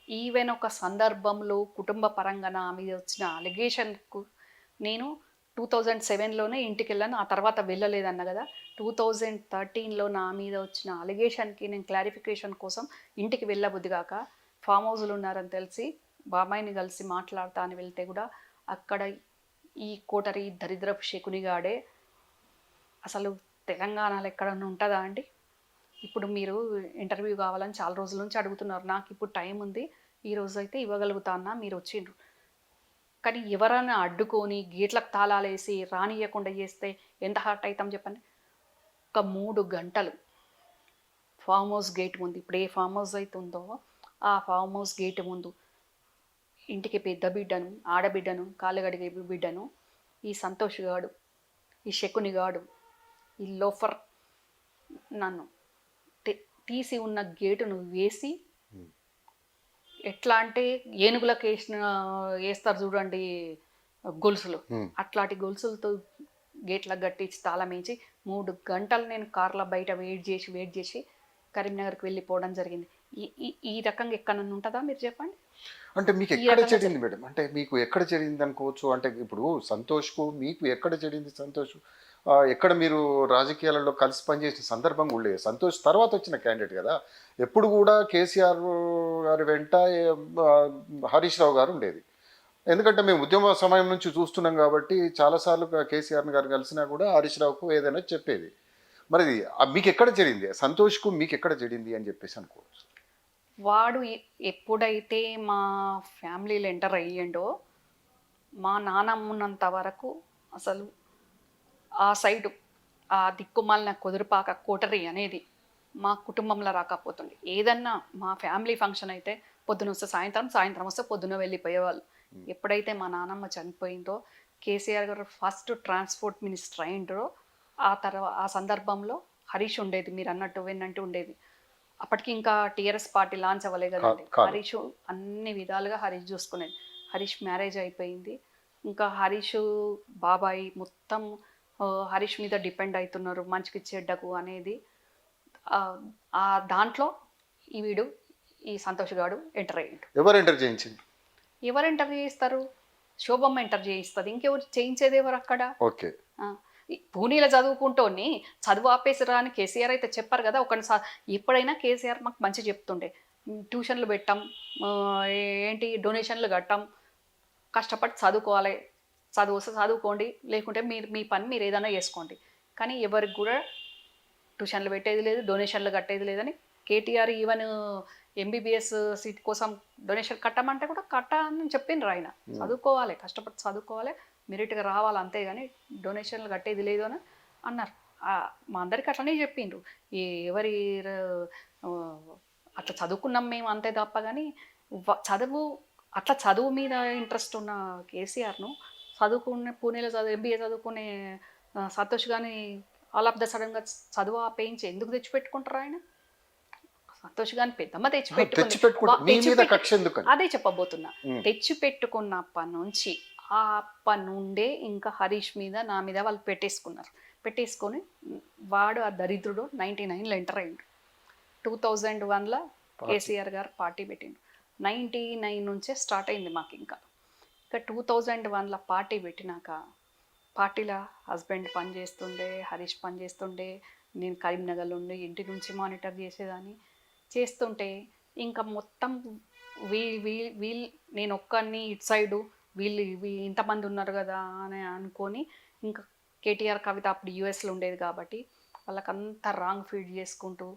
ఈవెన్ ఒక సందర్భంలో కుటుంబ పరంగా నా మీద వచ్చిన అలిగేషన్కు నేను 2007లోనే ఇంటికి వెళ్ళాను. ఆ తర్వాత వెళ్ళలేదన్న కదా. 2013లో నా మీద వచ్చిన అలిగేషన్కి నేను క్లారిఫికేషన్ కోసం ఇంటికి వెళ్ళబుద్ది కాక ఫామ్ హౌస్లు ఉన్నారని తెలిసి బాబాయ్ని కలిసి మాట్లాడతా అని వెళ్తే కూడా అక్కడ ఈ కోటరీ దరిద్రపు శకునిగాడే అసలు తెలంగాణలో ఎక్కడన్నా ఉంటుందా అండి? ఇప్పుడు మీరు ఇంటర్వ్యూ కావాలని చాలా రోజుల నుంచి అడుగుతున్నారు. నాకు ఇప్పుడు టైం ఉంది, ఈ రోజు అయితే ఇవ్వగలుగుతా అన్నా మీరు వచ్చిండ్రు. కానీ ఎవరైనా అడ్డుకొని గేట్లకు తాళాలేసి రానియకుండా చేస్తే ఎంత హర్ట్ అవుతాం చెప్పండి. ఒక 3 గంటలు ఫామ్ హౌస్ గేట్ ముందు, ఇప్పుడు ఏ ఫామ్ హౌస్ అయితే ఉందో ఆ ఫామ్ హౌస్ గేట్ ముందు ఇంటికి పెద్ద బిడ్డను, ఆడబిడ్డను, కాళ్ళు గడిగే బిడ్డను, ఈ సంతోష్ గాడు, ఈ శకుని గాడు, ఈ లోఫర్ నన్ను తీసి ఉన్న గేటును వేసి ఎట్లా అంటే ఏనుగులకు వేస్తారు చూడండి గొలుసులు, అట్లాంటి గొలుసులతో గేట్లకు కట్టించి తాళం వేయించి 3 గంటలు నేను కార్లో బయట వెయిట్ చేసి కరీంనగర్కి వెళ్ళిపోవడం జరిగింది. ఈ ఈ ఈ రకంగా ఎక్కడన్నా ఉంటుందా మీరు చెప్పండి? అంటే మీకు ఎక్కడ చెడింది మేడం? అంటే మీకు ఎక్కడ చెడింది అనుకోవచ్చు? అంటే ఇప్పుడు సంతోష్కు మీకు ఎక్కడ చెడింది? సంతోష్ ఎక్కడ మీరు రాజకీయాలలో కలిసి పనిచేసిన సందర్భం కూడా లేదు. సంతోష్ తర్వాత వచ్చిన క్యాండిడేట్ కదా. ఎప్పుడు కూడా కేసీఆర్ గారి వెంట హరీష్ రావు గారు ఉండేది. ఎందుకంటే మేము ఉద్యమ సమయం నుంచి చూస్తున్నాం కాబట్టి చాలాసార్లు కేసీఆర్ గారు కలిసినా కూడా హరీష్ రావుకు ఏదైనా చెప్పేది. మరి మీకు ఎక్కడ చెడింది? సంతోష్కు మీకు ఎక్కడ చెడింది అని చెప్పేసి అనుకోవచ్చు. వాడు ఎప్పుడైతే మా ఫ్యామిలీలో ఎంటర్ అయ్యిండో మా నాన్నమ్మ ఉన్నంత వరకు అసలు ఆ సైడు ఆ దిక్కుమాలిన కుదురుపాక కోటరీ అనేది మా కుటుంబంలో రాకపోతుండే. ఏదన్నా మా ఫ్యామిలీ ఫంక్షన్ అయితే పొద్దున వస్తే సాయంత్రం వస్తే పొద్దున వెళ్ళిపోయేవాళ్ళు. ఎప్పుడైతే మా నాన్నమ్మ చనిపోయిందో కేసీఆర్ గారు ఫస్ట్ ట్రాన్స్పోర్ట్ మినిస్టర్ అయిండ్రో ఆ సందర్భంలో హరీష్ ఉండేది, మీరు అన్నట్టు వెన్నంటూ ఉండేది. అప్పటికి ఇంకా టీఆర్ఎస్ పార్టీ లాంచ్ అవ్వలే కదండి. హరీష్ అన్ని విధాలుగా హరీష్ చూసుకునేది. హరీష్ మ్యారేజ్ అయిపోయింది. ఇంకా హరీష్ బాబాయ్ మొత్తం హరీష్ మీద డిపెండ్ అవుతున్నారు మంచికి చెడ్డకు అనేది. దాంట్లో ఈ సంతోష్ గాడు ఎంటర్ అయ్యాడు. ఎవరు ఎంటర్ చేయించింది? ఎవరు ఎంటర్ చేయిస్తారు? శోభమ్మ ఎంటర్ చేయిస్తుంది. ఇంకెవరు చేయించేది ఎవరు అక్కడ? ఓకే. పూణేలో చదువుకుంటోని చదువు ఆపేసిరా అని కేసీఆర్ అయితే చెప్పారు కదా. ఎప్పుడైనా కేసీఆర్ మాకు మంచి చెప్తుండే, ట్యూషన్లు పెట్టాం, ఏంటి డొనేషన్లు కట్టాం, కష్టపడి చదువుకోవాలి, చదువు వస్తే చదువుకోండి, లేకుంటే మీ పని మీరు ఏదైనా చేసుకోండి. కానీ ఎవరికి కూడా ట్యూషన్లు పెట్టేది లేదు, డొనేషన్లు కట్టేది లేదని కేటీఆర్ ఈవెన్ ఎంబీబీఎస్ సీట్ కోసం డొనేషన్ కట్టమంటే కూడా కట్టని చెప్పిండ్రు ఆయన. చదువుకోవాలి, కష్టపడి చదువుకోవాలి, మెరిట్గా రావాలి, అంతేగాని డొనేషన్లు కట్టేది లేదు అని అన్నారు. మా అందరికి అట్లనే చెప్పిండ్రు. ఎవరి అట్లా చదువుకున్నాం మేము అంతే తప్ప. కానీ చదువు మీద ఇంట్రెస్ట్ ఉన్న కేసీఆర్ను పూణేలో ఎంబీఏ చదువుకునే సంతోష్ కానీ ఆల్ ఆఫ్ ద సడన్గా చదువు ఆపేయించి ఎందుకు తెచ్చిపెట్టుకుంటారు ఆయన? సంతోష్ గాని పెద్దమ్మ అదే చెప్పబోతున్నా. తెచ్చిపెట్టుకున్నప్పటి నుంచి అప్పటి నుండే ఇంకా హరీష్ మీద నా మీద వాళ్ళు పెట్టేసుకొని వాడు ఆ దరిద్రుడు 99లో ఎంటర్ అయ్యిండు. 2001లో కేసీఆర్ గారు పార్టీ పెట్టిండు. 99 నుంచే స్టార్ట్ అయింది మాకు. ఇంకా 2001లో పార్టీ పెట్టినాక పార్టీలో హస్బెండ్ పనిచేస్తుండే, హరీష్ పనిచేస్తుండే, నేను కరీంనగర్లో ఉండి ఇంటి నుంచి మానిటర్ చేస్తుంటే ఇంకా మొత్తం నేను ఒక్కడిని ఇటు సైడు వీళ్ళు ఇంతమంది ఉన్నారు కదా అని అనుకొని ఇంకా కేటీఆర్ కవిత అప్పుడు యూఎస్లో ఉండేది కాబట్టి వాళ్ళకంతా రాంగ్ ఫీడ్ చేసుకుంటూ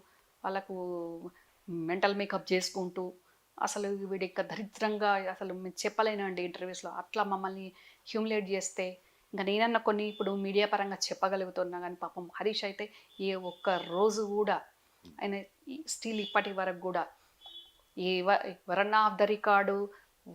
వాళ్ళకు మెంటల్ మేకప్ చేసుకుంటూ అసలు వీడి ఇంకా దరిద్రంగా అసలు మేము చెప్పలేనండి ఇంటర్వ్యూస్లో అట్లా మమ్మల్ని హ్యూమిలేట్ చేస్తే ఇంకా నేనన్నా కొన్ని ఇప్పుడు మీడియా పరంగా చెప్పగలుగుతున్నా కానీ పాపం హరీష్ అయితే ఏ ఒక్క రోజు కూడా ఆయన స్టిల్ ఇప్పటి వరకు కూడా ఎవరన్నా ఆఫ్ ద రికార్డు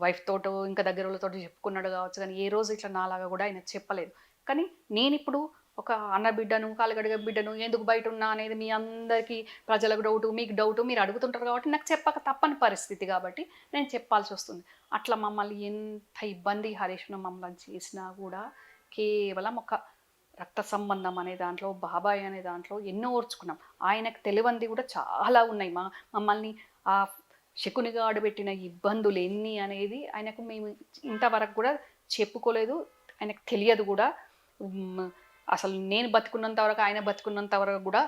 వైఫ్ తోటో ఇంకా దగ్గర వాళ్ళతో చెప్పుకున్నాడు కావచ్చు కానీ ఏ రోజు ఇట్లా నాలాగా కూడా ఆయన చెప్పలేదు. కానీ నేను ఇప్పుడు ఒక అన్న బిడ్డను కాలుగడిగ బిడ్డను ఎందుకు బయట ఉన్నా అనేది మీ అందరికీ ప్రజలకు డౌటు మీకు డౌటు మీరు అడుగుతుంటారు కాబట్టి నాకు చెప్పక తప్పని పరిస్థితి కాబట్టి నేను చెప్పాల్సి వస్తుంది. అట్లా మమ్మల్ని ఎంత ఇబ్బంది హరీష్ను మమ్మల్ని చేసినా కూడా కేవలం ఒక రక్త సంబంధం అనే దాంట్లో బాబాయ్ అనే దాంట్లో ఎన్నో ఓర్చుకున్నాం. ఆయనకు తెలియంది కూడా చాలా ఉన్నాయి. మమ్మల్ని ఆ శకునిగా ఆడబెట్టిన ఇబ్బందులు ఎన్ని అనేది ఆయనకు మేము ఇంతవరకు కూడా చెప్పుకోలేదు, ఆయనకు తెలియదు కూడా. అసలు నేను బతుకున్నంత వరకు ఆయన బతుకున్నంత వరకు కూడా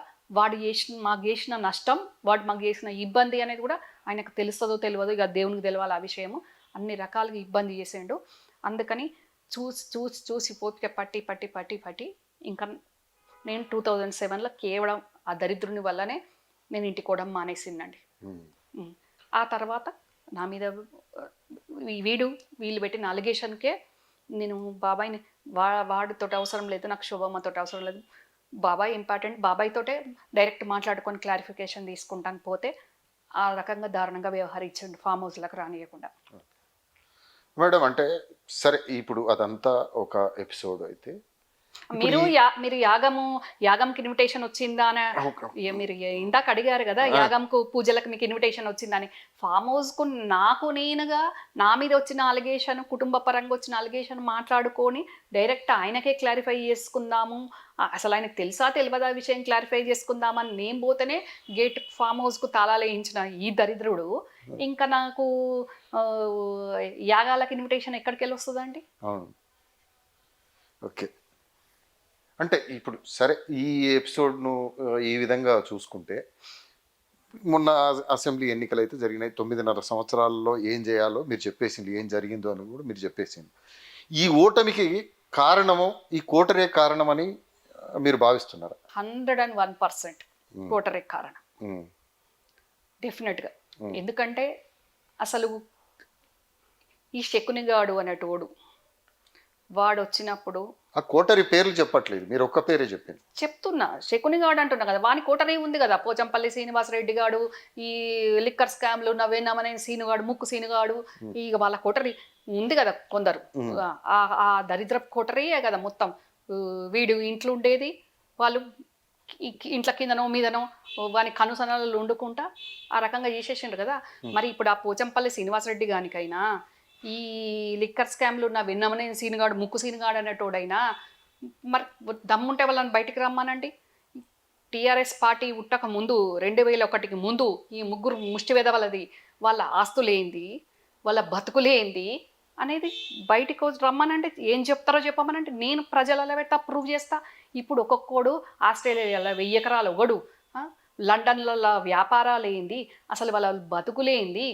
మాకు చేసిన నష్టం వాడు మాకు చేసిన ఇబ్బంది అనేది కూడా ఆయనకు తెలుస్తుందో తెలియదు, ఇక దేవునికి తెలవాలి ఆ విషయము. అన్ని రకాలుగా ఇబ్బంది చేసాడు. అందుకని చూసి పోపిక పట్టి ఇంకా నేను 2007లో కేవలం ఆ దరిద్రుని వల్లనే నేను ఇంటికి కూడా మానేసిందండి. ఆ తర్వాత నా మీద వీళ్ళు పెట్టిన అలిగేషన్కే నేను బాబాయ్ని వాడితో అవసరం లేదు, నాకు శోభమ్మతో అవసరం లేదు, బాబాయ్ ఇంపార్టెంట్, బాబాయ్ తోటే డైరెక్ట్ మాట్లాడుకొని క్లారిఫికేషన్ తీసుకుంటాను పోతే ఆ రకంగా దారుణంగా వ్యవహరించండి ఫామ్ హౌస్లకు రానియకుండా. మేడం అంటే సరే ఇప్పుడు అదంతా ఒక ఎపిసోడ్ అయితే మీరు యాగంకి ఇన్విటేషన్ వచ్చిందా అని మీరు ఇందాక అడిగారు కదా, యాగంకు పూజలకు మీకు ఇన్విటేషన్ వచ్చిందని. ఫామ్ హౌస్కు నాకు నేనుగా నా మీద వచ్చిన అలిగేషన్, కుటుంబ పరంగా వచ్చిన అలిగేషన్ మాట్లాడుకొని డైరెక్ట్ ఆయనకే క్లారిఫై చేసుకుందాము, అసలు ఆయనకు తెలుసా తెలియదా విషయం క్లారిఫై చేసుకుందామని నేను పోతేనే గేట్ ఫామ్ హౌస్కు తాళాలు వేయించిన ఈ దరిద్రుడు ఇంకా నాకు యాగాలకు ఇన్విటేషన్ ఎక్కడికి వెళ్ళి వస్తుందండి? ఓకే, అంటే ఇప్పుడు సరే ఈ ఎపిసోడ్ను ఈ విధంగా చూసుకుంటే మొన్న అసెంబ్లీ ఎన్నికలు అయితే జరిగినాయి. 9.5 సంవత్సరాల్లో ఏం చేయాలో మీరు చెప్పేసింది, ఏం జరిగిందో అని కూడా మీరు చెప్పేసింది. ఈ ఓటమికి కారణము ఈ కోటరే కారణమని మీరు భావిస్తున్నారా? 101% కోటరే కారణం డెఫినెట్గా. ఎందుకంటే అసలు ఈ శకునిగాడు అనేటోడు వాడు వచ్చినప్పుడు ఆ కోటరి పేర్లు చెప్పట్లేదు, మీరు ఒక్క పేరే చెప్పింది. చెప్తున్నా, శకునిగాడు అంటున్నా కదా, వాని కోటరీ ఉంది కదా. పోచంపల్లి శ్రీనివాసరెడ్డి గాడు, ఈ లిక్కర్ స్కామ్లు నవ్వేనామనే సీనుగాడు, ముక్కు సీనుగాడు, ఇక వాళ్ళ కోటరీ ఉంది కదా కొందరు. ఆ దరిద్ర కోటరీయే కదా మొత్తం. వీడు ఇంట్లో ఉండేది, వాళ్ళు ఇంట్ల కిందనో మీదనో వాని కనుసనలు వండుకుంటా ఆ రకంగా చేసేసిండ్రు కదా. మరి ఇప్పుడు ఆ పోచంపల్లి శ్రీనివాసరెడ్డి గానికైనా ఈ లిక్కర్ స్కామ్లు ఉన్న విన్నమనే సీనుగాడు, ముక్కు సీనుగాడు అనేటోడైనా మరి దమ్ముంటే వాళ్ళని బయటికి రమ్మానండి. టీఆర్ఎస్ పార్టీ ఉట్టక ముందు 2001కి ముందు ఈ ముగ్గురు ముష్టివేదవలది వాళ్ళ ఆస్తులేంది, వాళ్ళ బతుకులేంది అనేది బయటికి రమ్మనండి. ఏం చెప్తారో చెప్పమనండి, నేను ప్రజలలో పెడతా, ప్రూవ్ చేస్తా. ఇప్పుడు ఒక్కొక్కడు ఆస్ట్రేలియాలో 1000 ఎకరాలు ఒకడు, లండన్లలో వ్యాపారాలు ఏంది, అసలు వాళ్ళ బతుకులేంది.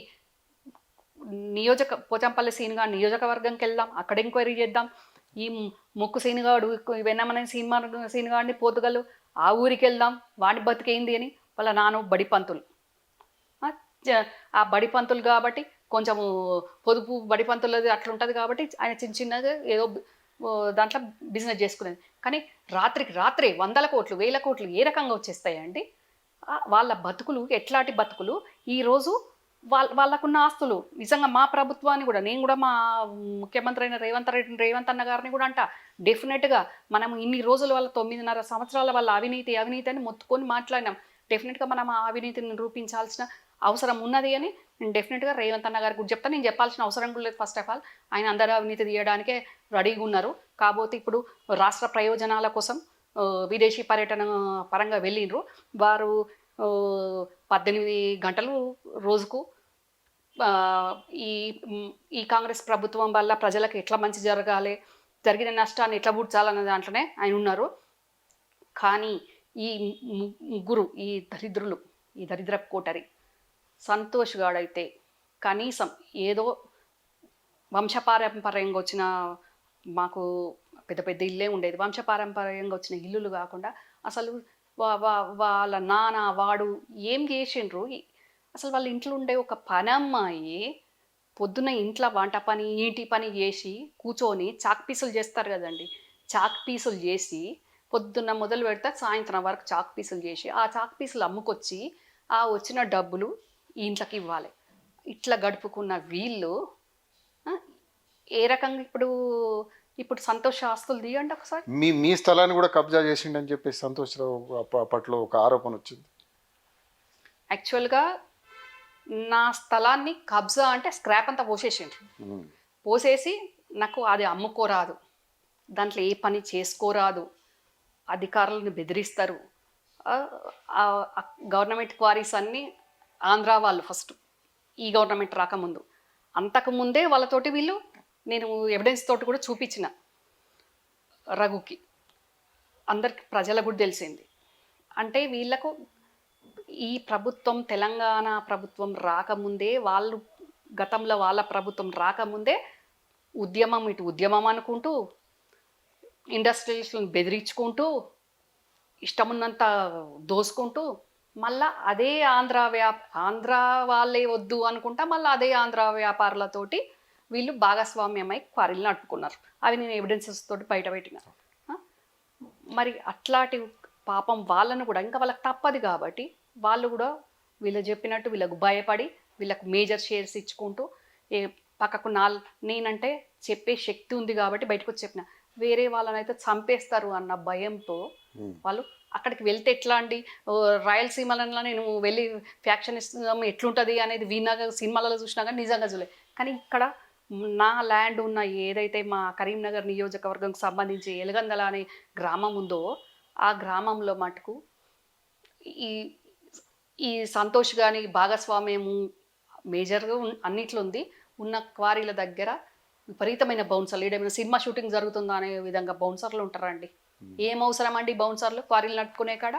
పోచంపల్లి సీనుగాడు నియోజకవర్గంకి వెళ్దాం, అక్కడ ఎంక్వైరీ చేద్దాం. ఈ ముక్కు సీనుగాడు వెన్నమనే సీనుగాడిని పోతుగలు ఆ ఊరికి వెళ్దాం, వాడి బతికేంది అని. వాళ్ళ నాన్న బడిపంతులు, ఆ బడిపంతులు కాబట్టి కొంచెము పొదుపు బడిపంతులది అట్లుంటుంది కాబట్టి ఆయన చిన్నగా ఏదో దాంట్లో బిజినెస్ చేసుకునేది. కానీ రాత్రికి రాత్రే 100 కోట్లు 1000 కోట్లు ఏ రకంగా వచ్చేస్తాయండి? వాళ్ళ బతుకులు ఎట్లాంటి బతుకులు. ఈరోజు వాళ్ళకున్న ఆస్తులు నిజంగా మా ప్రభుత్వాన్ని కూడా, నేను కూడా మా ముఖ్యమంత్రి అయిన రేవంత్ అన్న గారిని కూడా అంట, డెఫినెట్గా మనం ఇన్ని రోజులు వాళ్ళ 9.5 సంవత్సరాల వాళ్ళ అవినీతి అని మొత్తుకొని మాట్లాడినాం. డెఫినెట్గా మనం ఆ అవినీతిని నిరూపించాల్సిన అవసరం ఉన్నది అని నేను డెఫినెట్గా రేవంత్ అన్న గారికి కూడా చెప్తాను. నేను చెప్పాల్సిన అవసరం కూడా లేదు. ఫస్ట్ ఆఫ్ ఆల్ ఆయన అందరూ అవినీతి తీయడానికే రెడీగా ఉన్నారు. కాకపోతే ఇప్పుడు రాష్ట్ర ప్రయోజనాల కోసం విదేశీ పర్యటన పరంగా వెళ్ళిండ్రు. వారు 18 గంటలు రోజుకు ఈ కాంగ్రెస్ ప్రభుత్వం వల్ల ప్రజలకు ఎట్లా మంచి జరగాలి, జరిగిన నష్టాన్ని ఎట్లా పూడ్చాలన్న దాంట్లోనే ఆయన ఉన్నారు. కానీ ఈ ముగ్గురు ఈ దరిద్రులు, ఈ దరిద్ర కోటరి సంతోష్ గాడైతే కనీసం ఏదో వంశపారంపర్యంగా వచ్చిన మాకు పెద్ద పెద్ద ఇల్లే ఉండేది. వంశపారంపర్యంగా వచ్చిన ఇల్లులు కాకుండా అసలు వాళ్ళ నాన్న వాడు ఏం చేసిండ్రు, అసలు వాళ్ళ ఇంట్లో ఉండే ఒక పనమ్మాయి పొద్దున్న ఇంట్లో వంట పని ఇంటి పని చేసి కూర్చొని చాక్ పీసులు చేస్తారు కదండి, చాక్ పీసులు చేసి పొద్దున్న మొదలు పెడితే సాయంత్రం వరకు చాక్ పీసులు చేసి ఆ చాక్ పీసులు అమ్ముకొచ్చి ఆ వచ్చిన డబ్బులు ఈ ఇంట్లోకి ఇవ్వాలి. ఇట్లా గడుపుకున్న వీళ్ళు ఆ, ఏ రకంగా ఇప్పుడు సంతోష ఆస్తులు తీయండి ఒకసారి. మీ స్థలాన్ని కూడా కబ్జా చేసిండని చెప్పేసి సంతోష్రావు అప్పట్లో ఒక ఆరోపణ వచ్చింది. యాక్చువల్గా నా స్థలాన్ని కబ్జా అంటే స్క్రాప్ అంతా పోసేసిండ్రు. ఉమ్. పోసేసి నాకు అది అమ్ముకోరాదు, దాంట్లో ఏ పని చేసుకోరాదు, అధికారులను బెదిరిస్తారు. గవర్నమెంట్ క్వారీస్ అన్నీ ఆంధ్ర వాళ్ళు ఫస్ట్, ఈ గవర్నమెంట్ రాకముందు. అంతకుముందే వాళ్ళతోటి వీళ్ళు, నేను ఎవిడెన్స్ తోటి కూడా చూపించిన రఘుకి, అందరికి ప్రజలకు కూడా తెలిసింది. అంటే వీళ్ళకు ఈ ప్రభుత్వం, తెలంగాణ ప్రభుత్వం రాకముందే, వాళ్ళు గతంలో వాళ్ళ ప్రభుత్వం రాకముందే ఉద్యమం ఇటు ఉద్యమం అనుకుంటూ ఇండస్ట్రియలిస్టులను బెదిరించుకుంటూ ఇష్టమున్నంత దోసుకుంటూ మళ్ళా అదే ఆంధ్ర వాళ్ళే వద్దు అనుకుంటా మళ్ళీ అదే ఆంధ్ర వ్యాపారులతోటి వీళ్ళు భాగస్వామ్యమై క్వారీలు నడుపుకున్నారు. అవి నేను ఎవిడెన్సెస్ తోటి బయటపెట్టిన. మరి అట్లాంటి పాపం వాళ్ళను కూడా, ఇంకా వాళ్ళకి తప్పదు కాబట్టి వాళ్ళు కూడా వీళ్ళు చెప్పినట్టు వీళ్ళకు భయపడి వీళ్ళకు మేజర్ షేర్స్ ఇచ్చుకుంటూ పక్కకు నేనంటే చెప్పే శక్తి ఉంది కాబట్టి బయటకు వచ్చి చెప్పిన, వేరే వాళ్ళనైతే చంపేస్తారు అన్న భయంతో వాళ్ళు అక్కడికి వెళ్తే ఎట్లా అండి, రాయలసీమలలో నేను వెళ్ళి ఫ్యాక్షన్ ఇస్తున్నాము ఎట్లుంటుంది అనేది విన్నాగా సినిమాలలో చూసినా కానీ నిజంగా చూడలేదు. కానీ ఇక్కడ నా ల్యాండ్ ఉన్న ఏదైతే మా కరీంనగర్ నియోజకవర్గంకి సంబంధించి ఎలగందల అనే గ్రామం ఉందో ఆ గ్రామంలో మటుకు ఈ ఈ సంతోష్ కానీ భాగస్వామ్యము మేజర్గా అన్నిట్లో ఉంది. ఉన్న క్వారీల దగ్గర విపరీతమైన బౌన్సర్లు, ఏడైనా సినిమా షూటింగ్ జరుగుతుందా అనే విధంగా బౌన్సర్లు ఉంటారండి. ఏం అవసరం అండి బౌన్సర్లు క్వారీలు నడుపుకునే కాడ?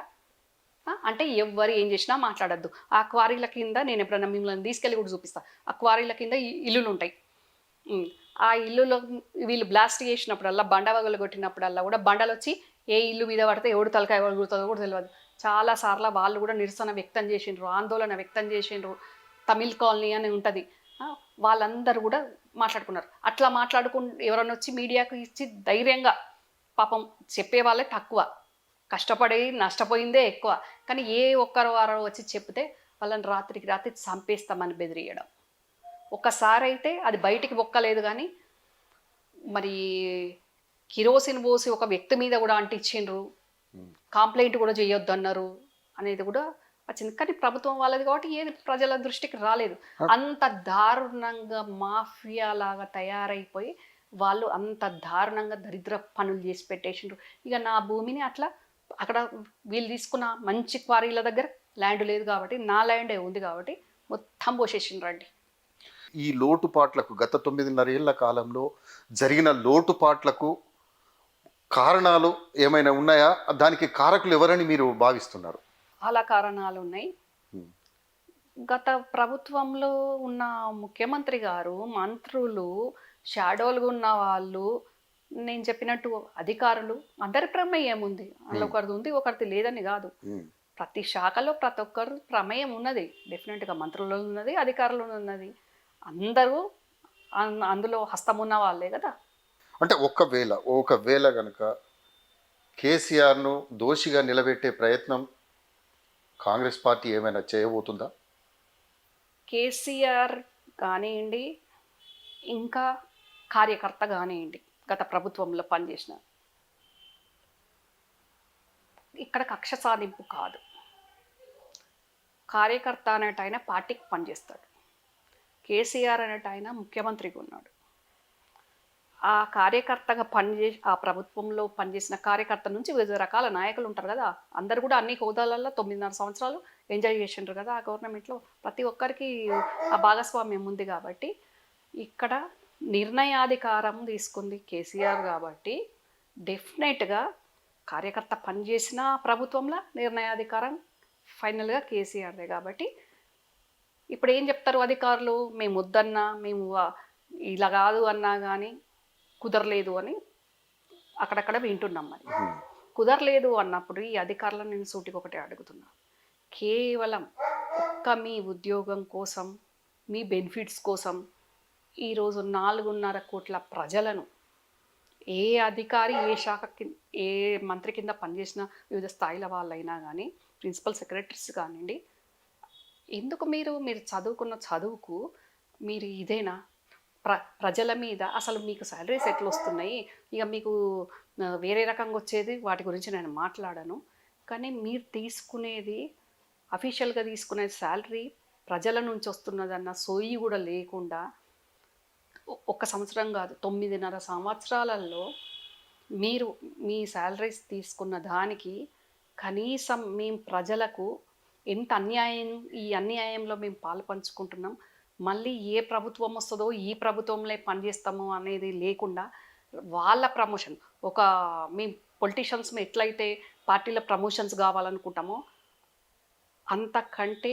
అంటే ఎవరు ఏం చేసినా మాట్లాడద్దు. ఆ క్వారీల కింద నేను ఎప్పుడన్నా మిమ్మల్ని తీసుకెళ్ళి కూడా చూపిస్తాను. ఆ క్వారీల కింద ఇల్లులు ఉంటాయి. ఆ ఇల్లులో వీళ్ళు బ్లాస్ట్ చేసినప్పుడల్లా, బండ వగలు కొట్టినప్పుడల్లా కూడా బండలు వచ్చి ఏ ఇల్లు మీద పడితే ఎవడు తలకాయ పడుతుందో కూడా తెలియదు. చాలాసార్లు వాళ్ళు కూడా నిరసన వ్యక్తం చేసిండ్రు, ఆందోళన వ్యక్తం చేసిండ్రు. తమిళ్ కాలనీ అని ఉంటుంది, వాళ్ళందరూ కూడా మాట్లాడుకున్నారు. అట్లా ఎవరైనా వచ్చి మీడియాకు ఇచ్చి ధైర్యంగా, పాపం చెప్పే వాళ్ళే తక్కువ, కష్టపడి నష్టపోయిందే ఎక్కువ. కానీ ఏ ఒక్కరు వారు వచ్చి చెప్తే వాళ్ళని రాత్రికి రాత్రి చంపేస్తామని బెదిరియడం. ఒక్కసారి అయితే అది బయటికి బొక్కలేదు, కానీ మరి కిరోసిన్ పోసి ఒక వ్యక్తి మీద కూడా అంటించిండ్రు, కంప్లైంట్ కూడా చేయొద్దు అన్నారు అనేది కూడా వచ్చింది. కానీ ప్రభుత్వం వాళ్ళది కాబట్టి ఏది ప్రజల దృష్టికి రాలేదు. అంత దారుణంగా మాఫియా లాగా తయారైపోయి వాళ్ళు అంత దారుణంగా దరిద్ర పనులు చేసి పెట్టేసిండ్రు. ఇక నా భూమిని అట్లా అక్కడ వీళ్ళు తీసుకున్న మంచి క్వారీల దగ్గర ల్యాండ్ లేదు కాబట్టి, నా ల్యాండే ఉంది కాబట్టి మొత్తం పోసేసిండ్రండి. ఈ లోటుపాట్లకు, గత 9.5 ఏళ్ల కాలంలో జరిగిన లోటుపాట్లకు కారణాలు ఏమైనా ఉన్నాయా? దానికి కారకులు ఎవరని మీరు భావిస్తున్నారు? చాలా కారణాలు ఉన్నాయి. గత ప్రభుత్వంలో ఉన్న ముఖ్యమంత్రి గారు, మంత్రులు, షాడోలుగా ఉన్న వాళ్ళు, నేను చెప్పినట్టు అధికారులు, అందరి ప్రమేయం ఉంది. అందులో ఒకరిది ఉంది, ఒకరిది లేదని కాదు. ప్రతి శాఖలో ప్రతి ఒక్కరు ప్రమేయం ఉన్నది. డెఫినెట్గా మంత్రులు ఉన్నది, అధికారులు ఉన్నది. అందరూ అందులో హస్తం ఉన్న వాళ్ళే కదా. అంటే ఒకవేళ కనుక కేసీఆర్ను దోషిగా నిలబెట్టే ప్రయత్నం కాంగ్రెస్ పార్టీ ఏమైనా చేయబోతుందా? కేసీఆర్ కానివ్వండి, ఇంకా కార్యకర్త కానివ్వండి, గత ప్రభుత్వంలో పనిచేసిన, ఇక్కడ కక్ష సాధింపు కాదు. కార్యకర్త అనేట ఆయన పార్టీకి పనిచేస్తాడు. కేసీఆర్ అనేట ఆయన ముఖ్యమంత్రిగా ఉన్నాడు. ఆ కార్యకర్తగా ఆ ప్రభుత్వంలో పనిచేసిన కార్యకర్త నుంచి వివిధ రకాల నాయకులు ఉంటారు కదా, అందరు కూడా అన్ని హోదాలలో 9.5 సంవత్సరాలు ఎంజాయ్ చేసిండ్రు కదా ఆ గవర్నమెంట్లో. ప్రతి ఒక్కరికి ఆ భాగస్వామ్యం ఉంది కాబట్టి ఇక్కడ నిర్ణయాధికారం తీసుకుంది కేసీఆర్ కాబట్టి డెఫినెట్గా కార్యకర్త పనిచేసిన ప్రభుత్వంలో నిర్ణయాధికారం ఫైనల్గా కేసీఆర్దే. కాబట్టి ఇప్పుడు ఏం చెప్తారు అధికారులు, మేము వద్దన్నా, మేము ఇలా కాదు అన్నా కానీ కుదరలేదు అని అక్కడక్కడ వింటున్నాం. మరి కుదరలేదు అన్నప్పుడు ఈ అధికారులను నేను సూటికి ఒకటే అడుగుతున్నా, కేవలం ఒక్క మీ ఉద్యోగం కోసం, మీ బెనిఫిట్స్ కోసం ఈరోజు 4.5 కోట్ల ప్రజలను ఏ అధికారి ఏ శాఖ కింద ఏ మంత్రి కింద పనిచేసిన వివిధ స్థాయిల వాళ్ళైనా కానీ ప్రిన్సిపల్ సెక్రటరీస్ కానివ్వండి, ఎందుకు మీరు చదువుకున్న చదువుకు మీరు ఇదేనా ప్రజల మీద అసలు మీకు శాలరీస్ ఎట్లా వస్తున్నాయి, ఇక మీకు వేరే రకంగా వచ్చేది వాటి గురించి నేను మాట్లాడను. కానీ మీరు తీసుకునేది అఫీషియల్గా తీసుకునే శాలరీ ప్రజల నుంచి వస్తున్నదన్న సోయి కూడా లేకుండా ఒక్క సంవత్సరం కాదు 9.5 సంవత్సరాలలో మీరు మీ శాలరీస్ తీసుకున్న దానికి కనీసం మేము ప్రజలకు ఎంత ఈ అన్యాయంలో మేము పాలు పంచుకుంటున్నాం, మళ్ళీ ఏ ప్రభుత్వం వస్తుందో ఈ ప్రభుత్వంలో పనిచేస్తామో అనేది లేకుండా వాళ్ళ ప్రమోషన్ మేము పొలిటీషియన్స్ ఎట్లయితే పార్టీల ప్రమోషన్స్ కావాలనుకుంటామో అంతకంటే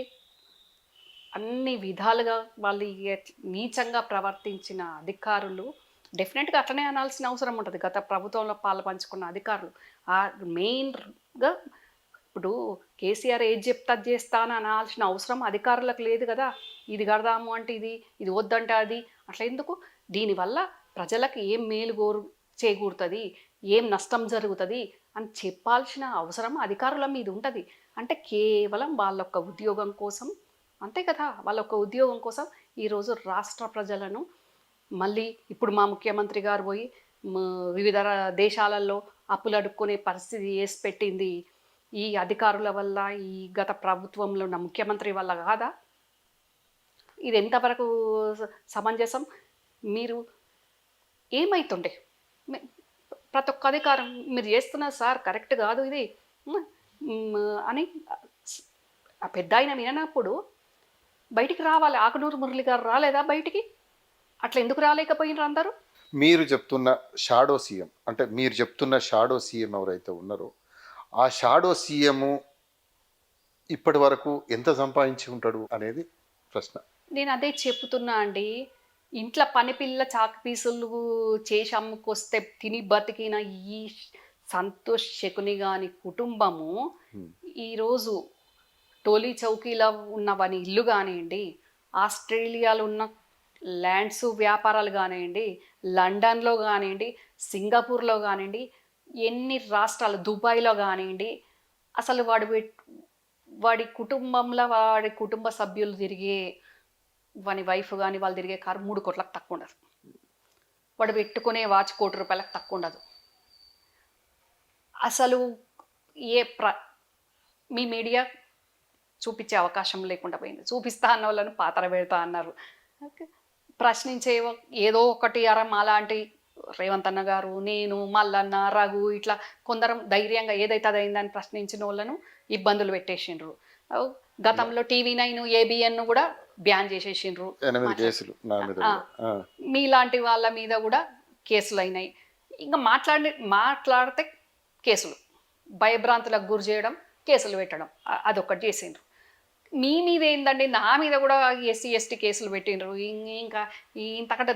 అన్ని విధాలుగా వాళ్ళు నీచంగా ప్రవర్తించిన అధికారులు డెఫినెట్గా అట్లనే అనాల్సిన అవసరం ఉంటుంది. గత ప్రభుత్వంలో పాలు పంచుకున్న అధికారులు మెయిన్గా ఇప్పుడు కేసీఆర్ ఏది చెప్తా చేస్తా అని అనాల్సిన అవసరం అధికారులకు లేదు కదా. ఇది కడదాము అంటే ఇది వద్దంటే అది, అట్లా ఎందుకు? దీనివల్ల ప్రజలకు ఏం మేలు చేకూరుతుంది, ఏం నష్టం జరుగుతుంది అని చెప్పాల్సిన అవసరం అధికారుల మీద ఉంటుంది. అంటే కేవలం వాళ్ళ యొక్క ఉద్యోగం కోసం, అంతే కదా, వాళ్ళ యొక్క ఉద్యోగం కోసం ఈరోజు రాష్ట్ర ప్రజలను మళ్ళీ ఇప్పుడు మా ముఖ్యమంత్రి గారు పోయి వివిధ దేశాలలో అప్పులు అడుక్కునే పరిస్థితి వేసి పెట్టింది ఈ అధికారుల వల్ల, ఈ గత ప్రభుత్వంలో ఉన్న ముఖ్యమంత్రి వల్ల కాదా? ఇది ఎంతవరకు సమంజసం? మీరు ఏమవుతుండే ప్రతి ఒక్క అధికారం మీరు చేస్తున్నారు సార్ కరెక్ట్ కాదు ఇది అని ఆ పెద్ద ఆయన వినప్పుడు బయటికి రావాలి. ఆకునూరు మురళి గారు రాలేదా బయటికి? అట్లా ఎందుకు రాలేకపోయినారు అందరూ? మీరు చెప్తున్న షాడో సీఎం, అంటే మీరు చెప్తున్న షాడో సీఎం ఎవరైతే ఉన్నారో ఆ షాడో సీఎం ఇప్పటి వరకు ఎంత సంపాదించి ఉంటాడు అనేది ప్రశ్న. నేను అదే చెప్తున్నా అండి. ఇంట్లో పని పిల్ల చాకు పీసులు చేసి అమ్ముకొస్తే తిని బతికిన ఈ సంతోష్ శకుని గాని కుటుంబము ఈరోజు టోలీ చౌకీలో ఉన్న వాని ఇల్లు కానివ్వండి, ఆస్ట్రేలియాలో ఉన్న ల్యాండ్స్ వ్యాపారాలు కానివ్వండి, లండన్లో కానివ్వండి, సింగపూర్లో కానివ్వండి, ఎన్ని రాష్ట్రాలు, దుబాయ్లో కానివ్వండి, అసలు వాడి కుటుంబంలో వాడి కుటుంబ సభ్యులు తిరిగే వాని వైఫ్ కానీ వాళ్ళు తిరిగే కారు 3 కోట్లకు తక్కువ ఉండదు. వాడు పెట్టుకునే వాచ్ ₹1 కోటి తక్కువ ఉండదు. అసలు మీ మీడియా చూపించే అవకాశం లేకుండా పోయింది. చూపిస్తా అన్న వాళ్ళను పాతర పెడతా అన్నారు. ప్రశ్నించే ఏదో ఒకటి అలాంటి రేవంత్ అన్న గారు, నేను, మల్లన్న, రఘు ఇట్లా కొందరం ధైర్యంగా ఏదైతే అదైందని ప్రశ్నించిన వాళ్ళను ఇబ్బందులు పెట్టేసిండ్రు. గతంలో TV9 ABN కూడా బ్యాన్ చేసేసిండ్రు. 8 కేసులు మీలాంటి వాళ్ళ మీద కూడా కేసులు అయినాయి. ఇంకా మాట్లాడితే కేసులు, భయభ్రాంతులకు గురి చేయడం, కేసులు పెట్టడం, అదొక్కటి చేసిండ్రు. మీ మీద ఏందండి, నా మీద కూడా SC ST కేసులు పెట్టిండ్రు. ఇంకా ఇంతకంటే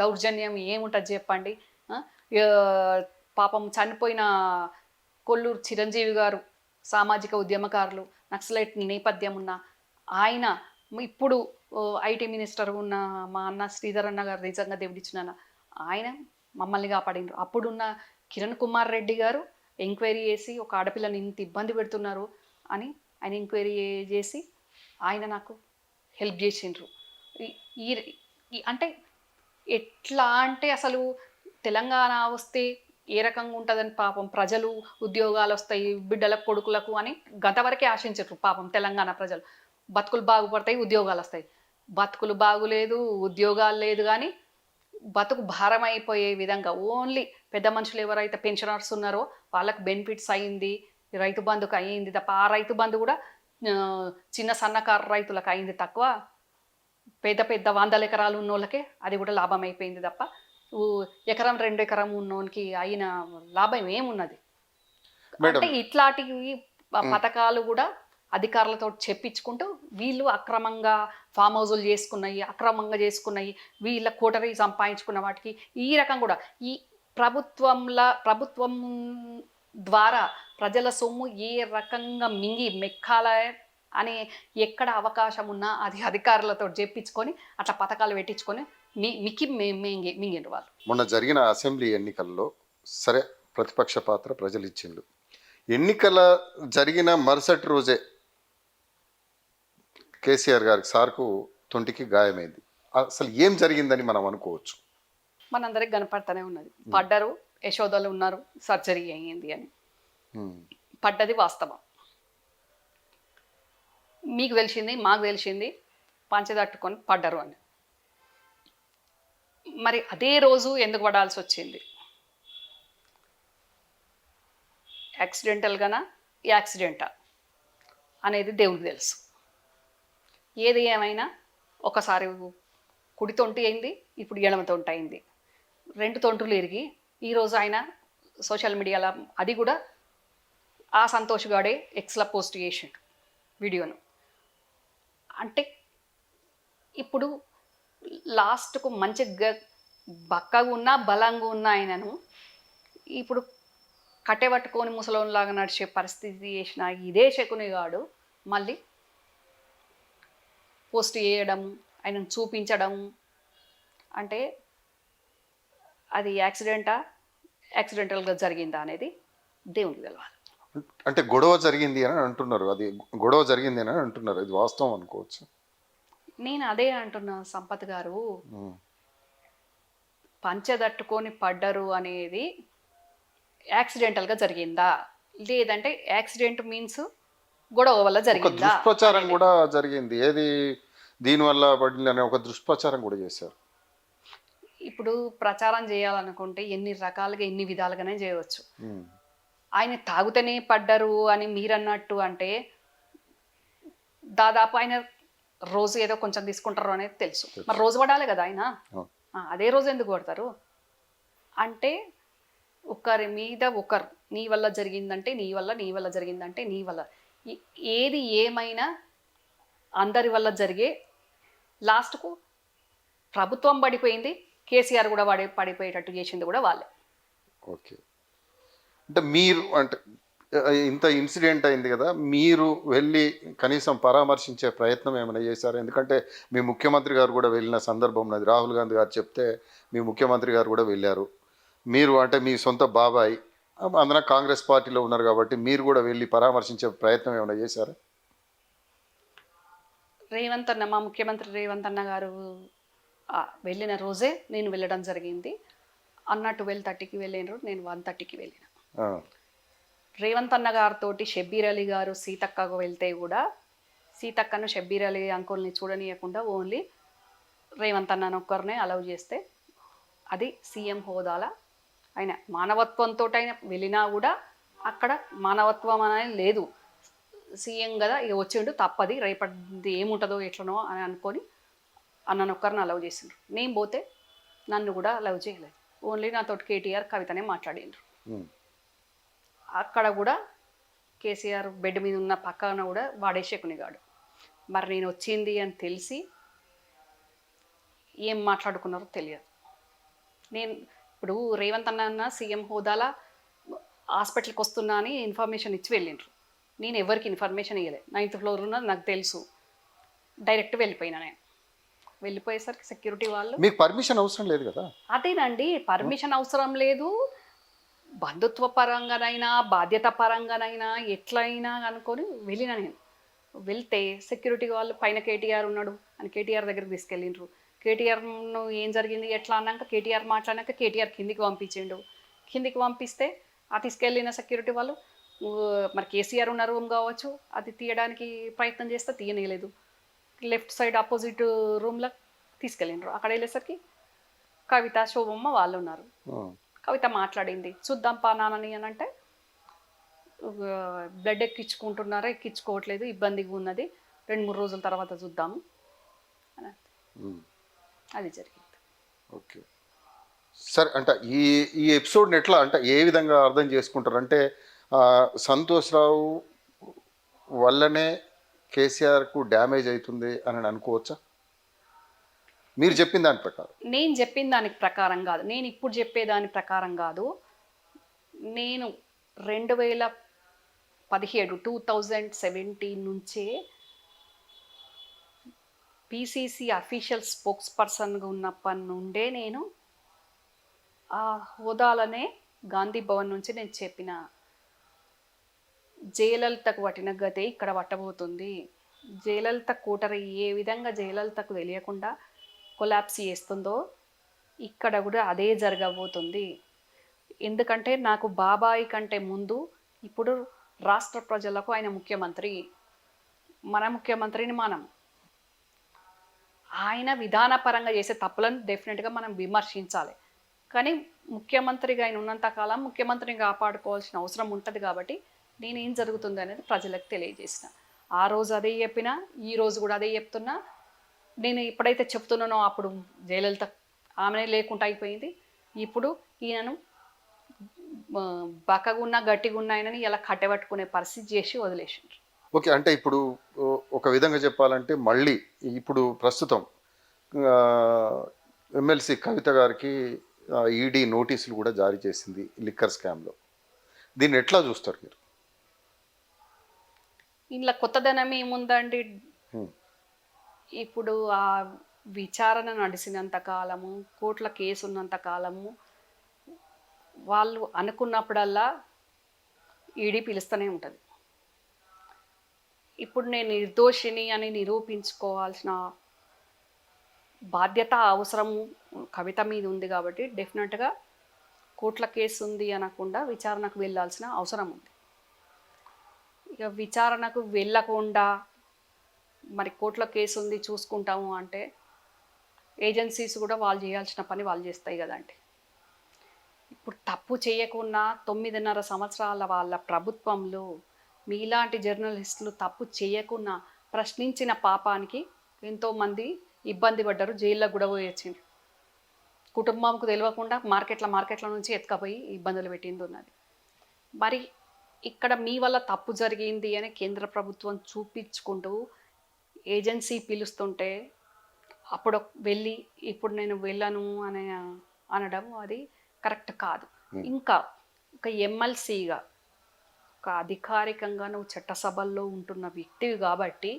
దౌర్జన్యం ఏముంటుంది చెప్పండి? పాపం చనిపోయిన కొల్లూరు చిరంజీవి గారు సామాజిక ఉద్యమకారులు, నక్సలైట్ నేపథ్యం ఉన్న ఆయన, ఇప్పుడు IT మినిస్టర్ ఉన్న మా అన్న శ్రీధర్ అన్న గారు, నిజంగా దేవుడిచ్చిన ఆయన మమ్మల్ని కాపాడిండ్రు. అప్పుడున్న కిరణ్ కుమార్ రెడ్డి గారు ఎంక్వైరీ చేసి ఒక ఆడపిల్లని ఇంత ఇబ్బంది పెడుతున్నారు అని ఆయన ఎంక్వైరీ చేసి ఆయన నాకు హెల్ప్ చేసిండ్రు. అంటే ఎట్లా అంటే అసలు తెలంగాణ వస్తే ఏ రకంగా ఉంటుందని పాపం ప్రజలు, ఉద్యోగాలు వస్తాయి బిడ్డలకు కొడుకులకు అని గతవరకే ఆశించారు. పాపం తెలంగాణ ప్రజలు బతుకులు బాగుపడతాయి, ఉద్యోగాలు వస్తాయి. బతుకులు బాగులేదు, ఉద్యోగాలు లేదు, కానీ బతుకు భారం అయిపోయే విధంగా ఓన్లీ పెద్ద మనుషులు ఎవరైతే పెన్షనర్స్ ఉన్నారో వాళ్ళకి బెనిఫిట్స్ అయింది, రైతు బంధుకు అయింది తప్ప, ఆ రైతు బంధు కూడా చిన్న సన్నకారు రైతులకు అయింది తక్కువ. పెద్ద 100 ఎకరాలు ఉన్నోళ్ళకే అది కూడా లాభం అయిపోయింది తప్ప 1 ఎకరం 2 ఎకరం ఉన్నోనికి అయిన లాభం ఏమున్నది? అంటే ఇట్లాంటివి పథకాలు కూడా అధికారులతో చెప్పించుకుంటూ వీళ్ళు అక్రమంగా ఫామ్ హౌజులు చేసుకున్నాయి, అక్రమంగా చేసుకున్నాయి, వీళ్ళ కోటరీ సంపాదించుకున్న వాటికి ఈ రకం కూడా ప్రభుత్వం ద్వారా ప్రజల సొమ్ము ఏ రకంగా మింగి మెక్కాల అని ఎక్కడ అవకాశం ఉన్నా అది అధికారులతో చెప్పించుకొని అట్లా పథకాలు పెట్టించుకొని మింగిండ్రు వాళ్ళు. మొన్న జరిగిన అసెంబ్లీ ఎన్నికల్లో సరే ప్రతిపక్ష పాత్ర ప్రజలు ఇచ్చిండు. ఎన్నికల జరిగిన మరుసటి రోజే కేసీఆర్ గారికి సార్కు తొంటికి గాయమైంది. అసలు ఏం జరిగిందని మనం అనుకోవచ్చు? మనందరికి కనపడతానే ఉన్నది. పడ్డరు, యశోదలు ఉన్నారు, సర్జరీ అయ్యింది అని. పడ్డది వాస్తవం. మీకు తెలిసింది, మాకు తెలిసింది, పంచదట్టుకొని పడ్డరు అని. మరి అదే రోజు ఎందుకు పడాల్సి వచ్చింది? యాక్సిడెంటల్గానా యాక్సిడెంటా అనేది దేవుడికి తెలుసు. ఏది ఏమైనా ఒకసారి కుడి తొంటి అయింది, ఇప్పుడు ఎడమ తొంటి అయింది. 2 తొంటులు ఇరిగి ఈరోజు ఆయన సోషల్ మీడియాలో అది కూడా ఆ సంతోష్ గాడే ఎక్స్లా పోస్ట్ చేసిండు వీడియోను. అంటే ఇప్పుడు లాస్ట్కు మంచి బక్కగా ఉన్నా బలంగా ఉన్న ఆయనను ఇప్పుడు కట్టెబట్టుకొని ముసలోనిలాగా నడిచే పరిస్థితి చేసిన ఇదే శకునిగాడు మళ్ళీ పోస్ట్ చేయడం, ఆయనను చూపించడం అంటే అది యాక్సిడెంటల్గా జరిగిందా అనేది దేవునికి తెలవాలి. అంటే గొడవ జరిగింది అని అంటున్నారు. అది గొడవ జరిగింది అని అంటున్నారు. ఇది వాస్తవం అనుకోవచ్చు. నేను అదే అంటున్నా సంపత్ గారు, పంచదట్టుకొని పడ్డరు అనేది యాక్సిడెంటల్గా జరిగిందా, లేదంటే యాక్సిడెంట్ మీన్స్ గొడవ వల్ల జరిగిందా? దుష్ప్రచారం కూడా జరిగింది. ఏది దీనివల్ల పడిందని ఒక దుష్ప్రచారం కూడా చేశారు. ఇప్పుడు ప్రచారం చేయాలనుకుంటే ఎన్ని రకాలుగా ఎన్ని విధాలుగానే చేయవచ్చు. ఆయన తాగుతూనే పడ్డరు అని మీరన్నట్టు అంటే దాదాపు ఆయన రోజు ఏదో కొంచెం తీసుకుంటారు అనేది తెలుసు. మరి రోజు పడాలి కదా ఆయన. అదే రోజు ఎందుకు కొడతారు? అంటే ఒకరి మీద ఒకరు నీ వల్ల జరిగిందంటే నీ వల్ల జరిగిందంటే నీ వల్ల, ఏది ఏమైనా అందరి వల్ల జరిగే లాస్ట్కు ప్రభుత్వం పడిపోయింది, కేసీఆర్ కూడా పడిపోయేటట్టు చేసింది కూడా వాళ్ళే. ఓకే. అంటే మీరు అంటే ఇంత ఇన్సిడెంట్ అయింది కదా, మీరు వెళ్ళి కనీసం పరామర్శించే ప్రయత్నం ఏమైనా చేశారు? ఎందుకంటే మీ ముఖ్యమంత్రి గారు కూడా వెళ్ళిన సందర్భం ఉన్నది. రాహుల్ గాంధీ గారు చెప్తే మీ ముఖ్యమంత్రి గారు కూడా వెళ్ళారు. మీరు అంటే మీ సొంత బాబాయ్ అందరూ కాంగ్రెస్ పార్టీలో ఉన్నారు కాబట్టి మీరు కూడా వెళ్ళి పరామర్శించే ప్రయత్నం ఏమైనా చేశారా? రేవంత్ అన్న, మా ముఖ్యమంత్రి రేవంత్ అన్న గారు వెళ్ళిన రోజే నేను వెళ్ళడం జరిగింది. అన్నట్టు 12:30కి వెళ్ళినారు, నేను 1:30కి వెళ్ళిన. రేవంత్ అన్న గారితో షబ్బీర్ అలీ గారు సీతక్కకు వెళ్తే కూడా సీతక్కను షబ్బీర్ అలీ అంకుల్ని చూడనీయకుండా ఓన్లీ రేవంత్ అన్నను ఒక్కరినే అలౌ చేస్తే, అది సీఎం హోదాల ఆయన మానవత్వంతో ఆయన వెళ్ళినా కూడా అక్కడ మానవత్వం అనేది లేదు. సీఎం కదా ఇక వచ్చిండు, తప్పది, రేపటి ఏముంటుందో ఎట్లనో అని అనుకొని అన్నను ఒక్కరిని అలౌ చేసిండ్రు. నేను పోతే నన్ను కూడా అలౌ చేయలేదు. ఓన్లీ నాతో కేటీఆర్ కవితనే మాట్లాడిండ్రు. అక్కడ కూడా కేసీఆర్ బెడ్ మీద ఉన్న పక్కన కూడా వాడే శకునిగాడు. మరి నేను వచ్చింది అని తెలిసి ఏం మాట్లాడుకున్నారో తెలియదు. నేను ఇప్పుడు రేవంత్ అన్న సీఎం హోదాలా హాస్పిటల్కి వస్తున్నా అని ఇన్ఫర్మేషన్ ఇచ్చి వెళ్ళిండ్రు. నేను ఎవరికి ఇన్ఫర్మేషన్ ఇవ్వలేదు. 9th ఫ్లోర్ ఉన్నది నాకు తెలుసు. డైరెక్ట్ వెళ్ళిపోయినా. నేను వెళ్ళిపోయేసరికి సెక్యూరిటీ వాళ్ళు, మీకు పర్మిషన్ అవసరం లేదు కదా? అదేనండి, పర్మిషన్ అవసరం లేదు. బంధుత్వ పరంగానైనా బాధ్యత పరంగానైనా ఎట్లయినా అనుకొని వెళ్ళిన. నేను వెళ్తే సెక్యూరిటీ వాళ్ళు పైన కేటీఆర్ ఉన్నాడు అని కేటీఆర్ దగ్గరికి తీసుకెళ్ళిండ్రు. కేటీఆర్ను ఏం జరిగింది ఎట్లా అన్నాక కేటీఆర్ మాట్లాడినాక కేటీఆర్ కిందికి పంపించిండు. కిందికి పంపిస్తే ఆ తీసుకెళ్ళిన సెక్యూరిటీ వాళ్ళు మరి కేసీఆర్ ఉన్న రూమ్ కావచ్చు, అది తీయడానికి ప్రయత్నం చేస్తే తీయనేలేదు. లెఫ్ట్ సైడ్ ఆపోజిట్ రూమ్లో తీసుకెళ్ళిండ్రు. అక్కడ వెళ్ళేసరికి కవిత, శోభమ్మ వాళ్ళు ఉన్నారు. కవిత మాట్లాడింది, చూద్దాం పా నాన్నని అని అంటే, బ్లడ్ ఎక్కించుకుంటున్నారా, ఎక్కించుకోవట్లేదు, ఇబ్బందిగా ఉన్నది, 2-3 రోజుల తర్వాత చూద్దాము అని. అది జరిగింది. ఓకే సరే. అంటే ఈ ఎపిసోడ్ని ఎట్లా అంటే ఏ విధంగా అర్థం చేసుకుంటారు? అంటే సంతోష్ రావు వల్లనే కేసీఆర్కు డ్యామేజ్ అవుతుంది అని అనుకోవచ్చా? మీరు చెప్పిన దాని ప్రకారం. నేను చెప్పిన దానికి ప్రకారం కాదు, నేను ఇప్పుడు చెప్పేదాని ప్రకారం కాదు. నేను 2017 నుంచే పిసిసి అఫీషియల్ స్పోక్స్ పర్సన్గా ఉన్నప్పటి నుండే నేను ఆ హోదాలనే గాంధీ భవన్ నుంచి నేను చెప్పిన, జయలలితకు పట్టిన గతే ఇక్కడ పట్టబోతుంది. జయలలిత కూటరి ఏ విధంగా జయలలితకు తెలియకుండా కొలాప్స్ చేస్తుందో ఇక్కడ కూడా అదే జరగబోతుంది. ఎందుకంటే నాకు బాబాయి కంటే ముందు ఇప్పుడు రాష్ట్ర ప్రజలకు ఆయన ముఖ్యమంత్రి, మన ముఖ్యమంత్రిని మనం. ఆయన విధానపరంగా చేసే తప్పులను డెఫినెట్గా మనం విమర్శించాలి. కానీ ముఖ్యమంత్రిగా ఆయన ఉన్నంతకాలం ముఖ్యమంత్రిని కాపాడుకోవాల్సిన అవసరం ఉంటుంది. కాబట్టి నేనేం జరుగుతుంది అనేది ప్రజలకు తెలియజేసిన. ఆ రోజు అదే చెప్పినా, ఈ రోజు కూడా అదే చెప్తున్నా. నేను ఎప్పుడైతే చెప్తున్నానో అప్పుడు జయలలిత ఆమెనే లేకుండా అయిపోయింది. ఇప్పుడు ఈయనను బక్కగున్నా గట్టిగున్నా ఆయనని ఇలా కట్టెబట్టుకునే పరిస్థితి చేసి వదిలేసిండ్రు. ఓకే, అంటే ఇప్పుడు ఒక విధంగా చెప్పాలంటే మళ్ళీ ఇప్పుడు ప్రస్తుతం ఎమ్మెల్సీ కవిత గారికి ఈడీ నోటీసులు కూడా జారీ చేసింది లిక్కర్ స్కామ్లో. దీన్ని ఎట్లా చూస్తారు మీరు? ఇంట్లో కొత్తదనం ఏముందండి? ఇప్పుడు ఆ విచారణ నడిచినంత కాలము, కోర్టుల కేసు ఉన్నంత కాలము వాళ్ళు అనుకున్నప్పుడల్లా ఈడీ పిలుస్తూనే ఉంటుంది. ఇప్పుడు నేను నిర్దోషిని అని నిరూపించుకోవాల్సిన బాధ్యత, అవసరము కవిత మీద ఉంది. కాబట్టి డెఫినెట్గా కోర్టుల కేసు ఉంది అనకుండా విచారణకు వెళ్ళాల్సిన అవసరం ఉంది. ఇక విచారణకు వెళ్ళకుండా మరి కోర్టుల కేసు ఉంది చూసుకుంటాము అంటే ఏజెన్సీస్ కూడా వాళ్ళు చేయాల్సిన పని వాళ్ళు చేస్తాయి కదండి. ఇప్పుడు తప్పు చేయకున్నా 9.5 సంవత్సరాల వాళ్ళ ప్రభుత్వంలో మీలాంటి జర్నలిస్టులు తప్పు చేయకున్నా ప్రశ్నించిన పాపానికి ఎంతోమంది ఇబ్బంది పడ్డారు, జైల్లో కూడా పోయొచ్చిండ్రు. కుటుంబంకు తెలియకుండా మార్కెట్ల నుంచి ఎత్తుకపోయి ఇబ్బందులు పెట్టింది ఉన్నది. మరి ఇక్కడ మీ వల్ల తప్పు జరిగింది అని కేంద్ర ప్రభుత్వం చూపించుకుంటూ ఏజెన్సీ పిలుస్తుంటే అప్పుడు వెళ్ళి ఇప్పుడు నేను వెళ్ళను అని అనడం అది కరెక్ట్ కాదు. ఇంకా ఒక ఎమ్మెల్సీగా ఒక అధికారికంగా నువ్వు చట్టసభల్లో ఉంటున్న వ్యక్తివి కాబట్టి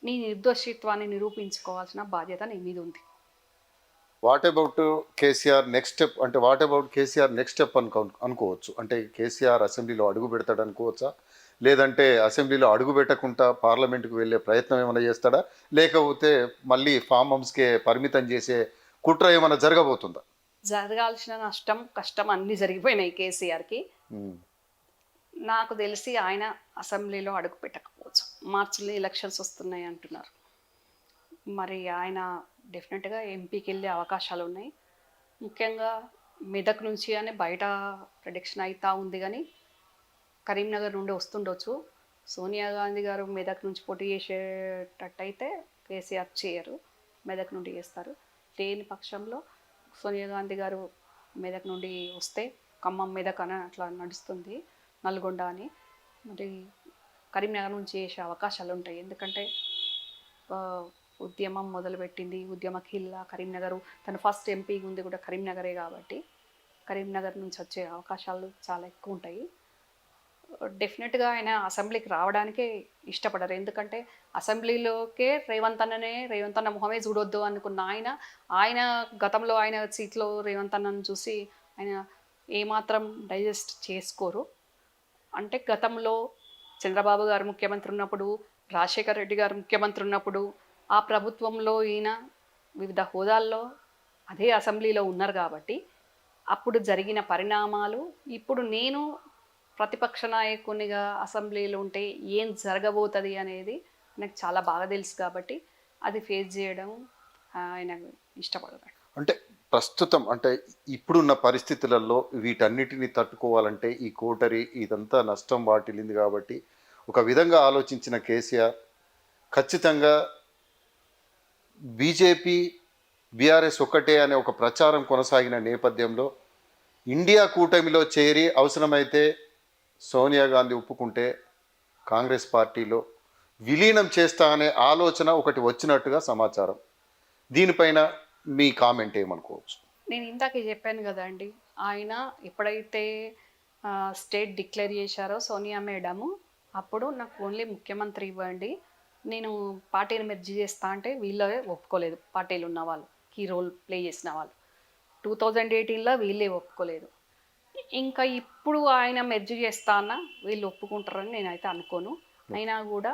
నీ నిర్దోషిత్వాన్ని నిరూపించుకోవాల్సిన బాధ్యత నీ మీద ఉంది. What about KCR next step? అంటే what about KCR next step అనుకోవచ్చు. అంటే కేసీఆర్ అసెంబ్లీలో అడుగు పెడతాడు అనుకోవచ్చా? లేదంటే అసెంబ్లీలో అడుగు పెట్టకుండా పార్లమెంట్కి వెళ్ళే ప్రయత్నం ఏమైనా చేస్తాడా? లేకపోతే మళ్ళీ ఫామ్ హౌస్కే పరిమితం చేసే కుట్ర ఏమైనా జరగబోతుందా? జరగాల్సిన నష్టం కష్టం అన్నీ జరిగిపోయినాయి కేసీఆర్కి. నాకు తెలిసి ఆయన అసెంబ్లీలో అడుగు పెట్టకపోవచ్చు. మార్చిలో ఎలక్షన్స్ వస్తున్నాయి అంటున్నారు. మరి ఆయన డెఫినెట్గా ఎంపీకి వెళ్ళే అవకాశాలు ఉన్నాయి. ముఖ్యంగా మెదక్ నుంచి అని బయట ప్రెడిక్షన్ అవుతూ ఉంది. కానీ కరీంనగర్ నుండి వస్తుండొచ్చు. సోనియా గాంధీ గారు మెదక్ నుంచి పోటీ చేసేటట్టయితే కేసీఆర్ చేయరు, మెదక్ నుండి చేస్తారు. లేని పక్షంలో సోనియా గాంధీ గారు మెదక్ నుండి వస్తే ఖమ్మం మెదక్ అని అట్లా నడుస్తుంది, నల్గొండ అని. మరి కరీంనగర్ నుంచి చేసే అవకాశాలు ఉంటాయి. ఎందుకంటే ఉద్యమం మొదలుపెట్టింది, ఉద్యమ ఖిల్లా కరీంనగర్. తను ఫస్ట్ ఎంపీ ఉంది కూడా కరీంనగరే కాబట్టి కరీంనగర్ నుంచి వచ్చే అవకాశాలు చాలా ఎక్కువ ఉంటాయి. డెఫినెట్గా ఆయన అసెంబ్లీకి రావడానికే ఇష్టపడరు. ఎందుకంటే అసెంబ్లీలోకే రేవంత్ అన్న మొహమే చూడొద్దు అనుకున్న ఆయన గతంలో ఆయన సీట్లో రేవంత్ అన్నను చూసి ఆయన ఏమాత్రం డైజెస్ట్ చేసుకోరు. అంటే గతంలో చంద్రబాబు గారు ముఖ్యమంత్రి ఉన్నప్పుడు, రాజశేఖర రెడ్డి గారు ముఖ్యమంత్రి ఉన్నప్పుడు ఆ ప్రభుత్వంలో ఈయన వివిధ హోదాల్లో అదే అసెంబ్లీలో ఉన్నారు. కాబట్టి అప్పుడు జరిగిన పరిణామాలు ఇప్పుడు నేను ప్రతిపక్ష నాయకునిగా అసెంబ్లీలో ఉంటే ఏం జరగబోతుంది అనేది నాకు చాలా బాగా తెలుసు. కాబట్టి అది ఫేస్ చేయడం ఆయన ఇష్టపడతాడు. అంటే ప్రస్తుతం అంటే ఇప్పుడున్న పరిస్థితులలో వీటన్నిటిని తట్టుకోవాలంటే ఈ కోటరీ ఇదంతా నష్టం వాటిల్లింది. కాబట్టి ఒక విధంగా ఆలోచించిన కేసీఆర్ ఖచ్చితంగా బీజేపీ బీఆర్ఎస్ ఒక్కటే అనే ఒక ప్రచారం కొనసాగిన నేపథ్యంలో ఇండియా కూటమిలో చేరి అవసరమైతే సోనియా గాంధీ ఒప్పుకుంటే కాంగ్రెస్ పార్టీలో విలీనం చేస్తా అనే ఆలోచన ఒకటి వచ్చినట్టుగా సమాచారం. దీనిపైన మీ కామెంట్ ఏమనుకోవచ్చు? నేను ఇందాకే చెప్పాను కదండి. ఆయన ఎప్పుడైతే స్టేట్ డిక్లేర్ చేశారో సోనియా మేడము, అప్పుడు నాకు ఓన్లీ ముఖ్యమంత్రి ఇవ్వండి. నేను పార్టీని మెర్జ్ చేస్తా అంటే వీళ్ళే ఒప్పుకోలేదు. పార్టీలో ఉన్న వాళ్ళు, కీ రోల్ ప్లే చేసిన వాళ్ళు. 2018లో వీళ్ళే ఒప్పుకోలేదు. ఇంకా ఇప్పుడు ఆయన మెర్జ్ చేస్తా అన్న వీళ్ళు ఒప్పుకుంటారని నేనైతే అనుకోను. అయినా కూడా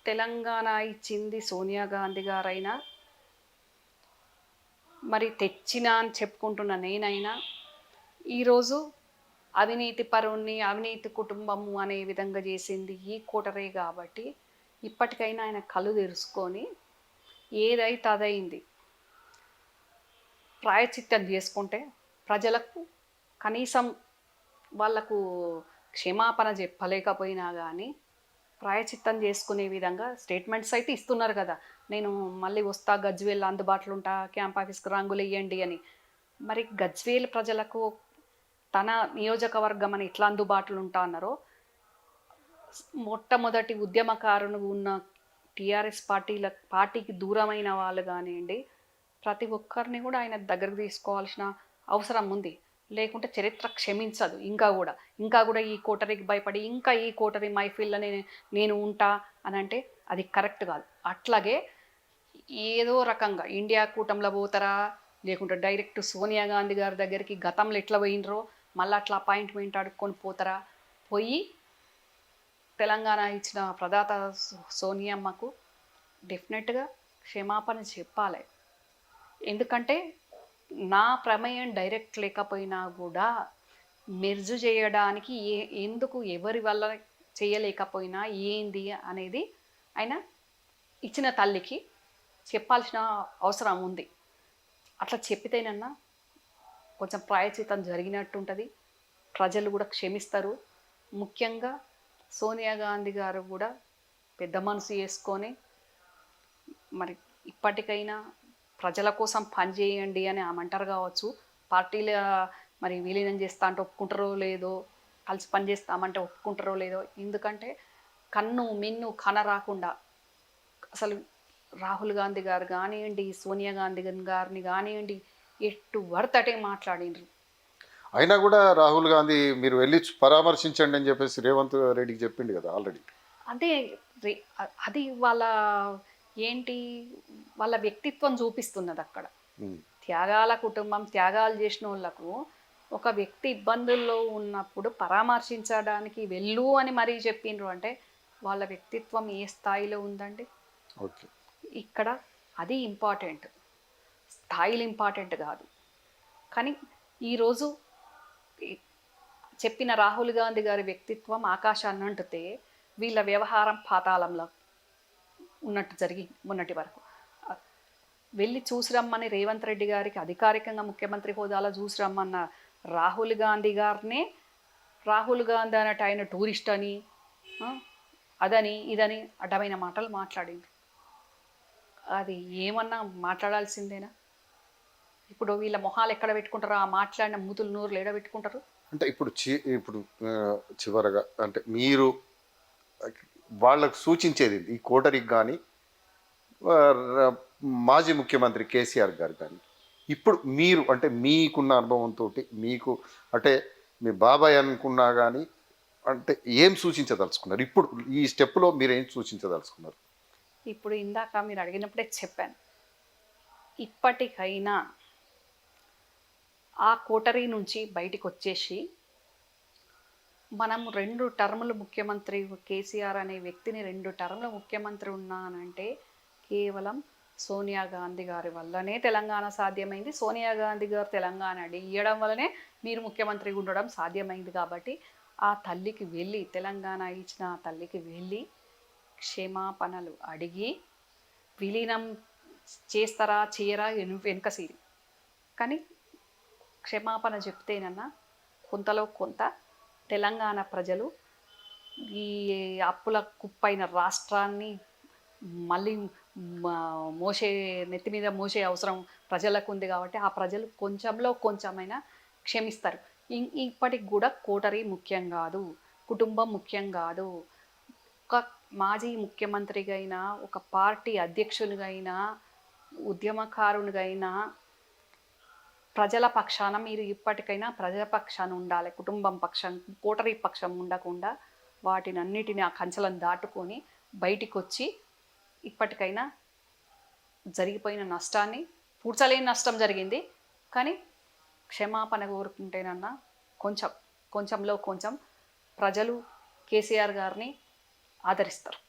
తెలంగాణ ఇచ్చింది సోనియా గాంధీ గారైనా, మరి తెచ్చినా అని చెప్పుకుంటున్న నేనైనా, ఈరోజు అవినీతి పరుణ్ణి, అవినీతి కుటుంబము అనే విధంగా చేసింది ఈ కూటరే కాబట్టి ఇప్పటికైనా ఆయన కళ్ళు తెరుచుకొని ఏదైతే అదైంది ప్రాయచిత్తం చేసుకుంటే ప్రజలకు కనీసం వాళ్లకు క్షమాపణ చెప్పలేకపోయినా కానీ ప్రాయచిత్తం చేసుకునే విధంగా స్టేట్మెంట్స్ అయితే ఇస్తున్నారు కదా. నేను మళ్ళీ వస్తా, గజ్వేల్ అందుబాటులో ఉంటా, క్యాంప్ ఆఫీస్కి రంగులు వేయండి అని. మరి గజ్వేల్ ప్రజలకు తన నియోజకవర్గం అని ఎట్లా అందుబాటులో ఉంటా అన్నారో, మొట్టమొదటి ఉద్యమకారులు ఉన్న టీఆర్ఎస్ పార్టీకి దూరమైన వాళ్ళు కానివ్వండి, ప్రతి ఒక్కరిని కూడా ఆయన దగ్గరకు తీసుకోవాల్సిన అవసరం ఉంది. లేకుంటే చరిత్ర క్షమించదు. ఇంకా కూడా ఈ కోటరీకి భయపడి ఇంకా ఈ కోటరీ మైఫిల్లో నేను ఉంటా అని అంటే అది కరెక్ట్ కాదు. అట్లాగే ఏదో రకంగా ఇండియా కూటమిలో పోతారా, లేకుంటే డైరెక్ట్ సోనియా గాంధీ గారి దగ్గరికి గతంలో ఎట్లా పోయినరో మళ్ళీ అట్లా అపాయింట్మెంట్ అడుక్కొని పోతారా, పోయి తెలంగాణ ఇచ్చిన ప్రదాత సోనియమ్మకు డెఫినెట్గా క్షమాపణ చెప్పాలి. ఎందుకంటే నా ప్రమేయం డైరెక్ట్ లేకపోయినా కూడా మెర్జ్ చేయడానికి ఎందుకు ఎవరి వల్ల చేయలేకపోయినా ఏంది అనేది ఆయన ఇచ్చిన తల్లికి చెప్పాల్సిన అవసరం ఉంది. అట్లా చెప్పితేనన్నా కొంచెం ప్రాయచితం జరిగినట్టు ఉంటుంది, ప్రజలు కూడా క్షమిస్తారు. ముఖ్యంగా సోనియా గాంధీ గారు కూడా పెద్ద మనసు చేసుకొని మరి ఇప్పటికైనా ప్రజల కోసం పనిచేయండి అని ఆమంటారు కావచ్చు. పార్టీల మరి విలీనం చేస్తా అంటే ఒప్పుకుంటారో లేదో, కలిసి పని చేస్తామంటే ఒప్పుకుంటారో లేదో. ఎందుకంటే కన్ను మిన్ను కన రాకుండా అసలు రాహుల్ గాంధీ గారు కానివ్వండి, సోనియా గాంధీ గారిని కానివ్వండి, ఎట్టు వరతటే మాట్లాడినరు. అయినా కూడా రాహుల్ గాంధీ మీరు వెళ్ళి పరామర్శించండి అని చెప్పేసి రేవంత్ రెడ్డికి చెప్పిండు కదా ఆల్రెడీ. అదే అది వాళ్ళ వ్యక్తిత్వం చూపిస్తున్నది అక్కడ. త్యాగాల కుటుంబం, త్యాగాలు చేసిన వాళ్ళకు ఒక వ్యక్తి ఇబ్బందుల్లో ఉన్నప్పుడు పరామర్శించడానికి వెళ్ళు అని మరీ చెప్పిండ్రు అంటే వాళ్ళ వ్యక్తిత్వం ఏ స్థాయిలో ఉందండి. ఓకే, ఇక్కడ అది ఇంపార్టెంట్, స్థాయిలు ఇంపార్టెంట్ కాదు. కానీ ఈరోజు చెప్పిన రాహుల్ గాంధీ గారి వ్యక్తిత్వం ఆకాశాన్ని అంటుతే వీళ్ళ వ్యవహారం పాతాళంలో ఉన్నట్టు జరిగి మొన్నటి వరకు. వెళ్ళి చూసిరమ్మని రేవంత్ రెడ్డి గారికి అధికారికంగా ముఖ్యమంత్రి హోదాలో చూసిరమ్మన్న రాహుల్ గాంధీ గారినే రాహుల్ గాంధీ అన్నట్టు ఆయన టూరిస్ట్ అని అదని ఇదని అడ్డమైన మాటలు మాట్లాడింది. అది ఏమన్నా మాట్లాడాల్సిందేనా? ఇప్పుడు వీళ్ళ మొహాలు ఎక్కడ పెట్టుకుంటారో, ఆ మాట్లాడిన మూతులు నూరులు ఎక్కడ పెట్టుకుంటారు? అంటే ఇప్పుడు చివరగా అంటే మీరు వాళ్ళకు సూచించేది ఈ కోటరికి కానీ మాజీ ముఖ్యమంత్రి కేసీఆర్ గారు కానీ ఇప్పుడు మీరు అంటే మీకున్న అనుభవంతో మీకు అంటే మీ బాబాయ్ అనుకున్నా కానీ అంటే ఏం సూచించదలుచుకున్నారు? ఇప్పుడు ఈ స్టెప్లో మీరు ఏం సూచించదలుచుకున్నారు? ఇప్పుడు ఇందాక మీరు అడిగినప్పుడే చెప్పాను, ఇప్పటికైనా ఆ కోటరీ నుంచి బయటికి వచ్చేసి మనం 2 టర్ములు ముఖ్యమంత్రి కేసీఆర్ అనే వ్యక్తిని 2 టర్ముల ముఖ్యమంత్రి ఉన్నానంటే కేవలం సోనియా గాంధీ గారి వల్లనే తెలంగాణ సాధ్యమైంది. సోనియా గాంధీ గారు తెలంగాణ ఇవ్వడం వల్లనే మీరు ముఖ్యమంత్రి ఉండడం సాధ్యమైంది. కాబట్టి ఆ తల్లికి వెళ్ళి, తెలంగాణ ఇచ్చిన ఆ తల్లికి వెళ్ళి క్షమాపణలు అడిగి విలీనం చేస్తారా చేయరా వెనుక సీరి, కానీ క్షమాపణ చెప్తేనన్నా కొంతలో కొంత తెలంగాణ ప్రజలు ఈ అప్పుల కుప్పైన రాష్ట్రాన్ని మళ్ళీ నెత్తి మీద మోసే అవసరం ప్రజలకు ఉంది. కాబట్టి ఆ ప్రజలు కొంచెంలో కొంచెమైనా క్షమిస్తారు. ఇప్పటికి కూడా కోటరీ ముఖ్యం కాదు, కుటుంబం ముఖ్యం కాదు, ఒక మాజీ ముఖ్యమంత్రిగా అయినా, ఒక పార్టీ అధ్యక్షునిగా అయినా, ఉద్యమకారునిగా అయినా ప్రజల పక్షాన మీరు ఇప్పటికైనా ప్రజల పక్షాన ఉండాలి. కుటుంబం పక్షం, కోటరీ పక్షం ఉండకుండా వాటినన్నిటిని ఆ కంచెలను దాటుకొని బయటికొచ్చి ఇప్పటికైనా జరిగిపోయిన నష్టాన్ని, పూడ్చలేని నష్టం జరిగింది, కానీ క్షమాపణ కోరుకుంటేనన్నా కొంచెంలో కొంచెం ప్రజలు కేసీఆర్ గారిని ఆదరిస్తారు.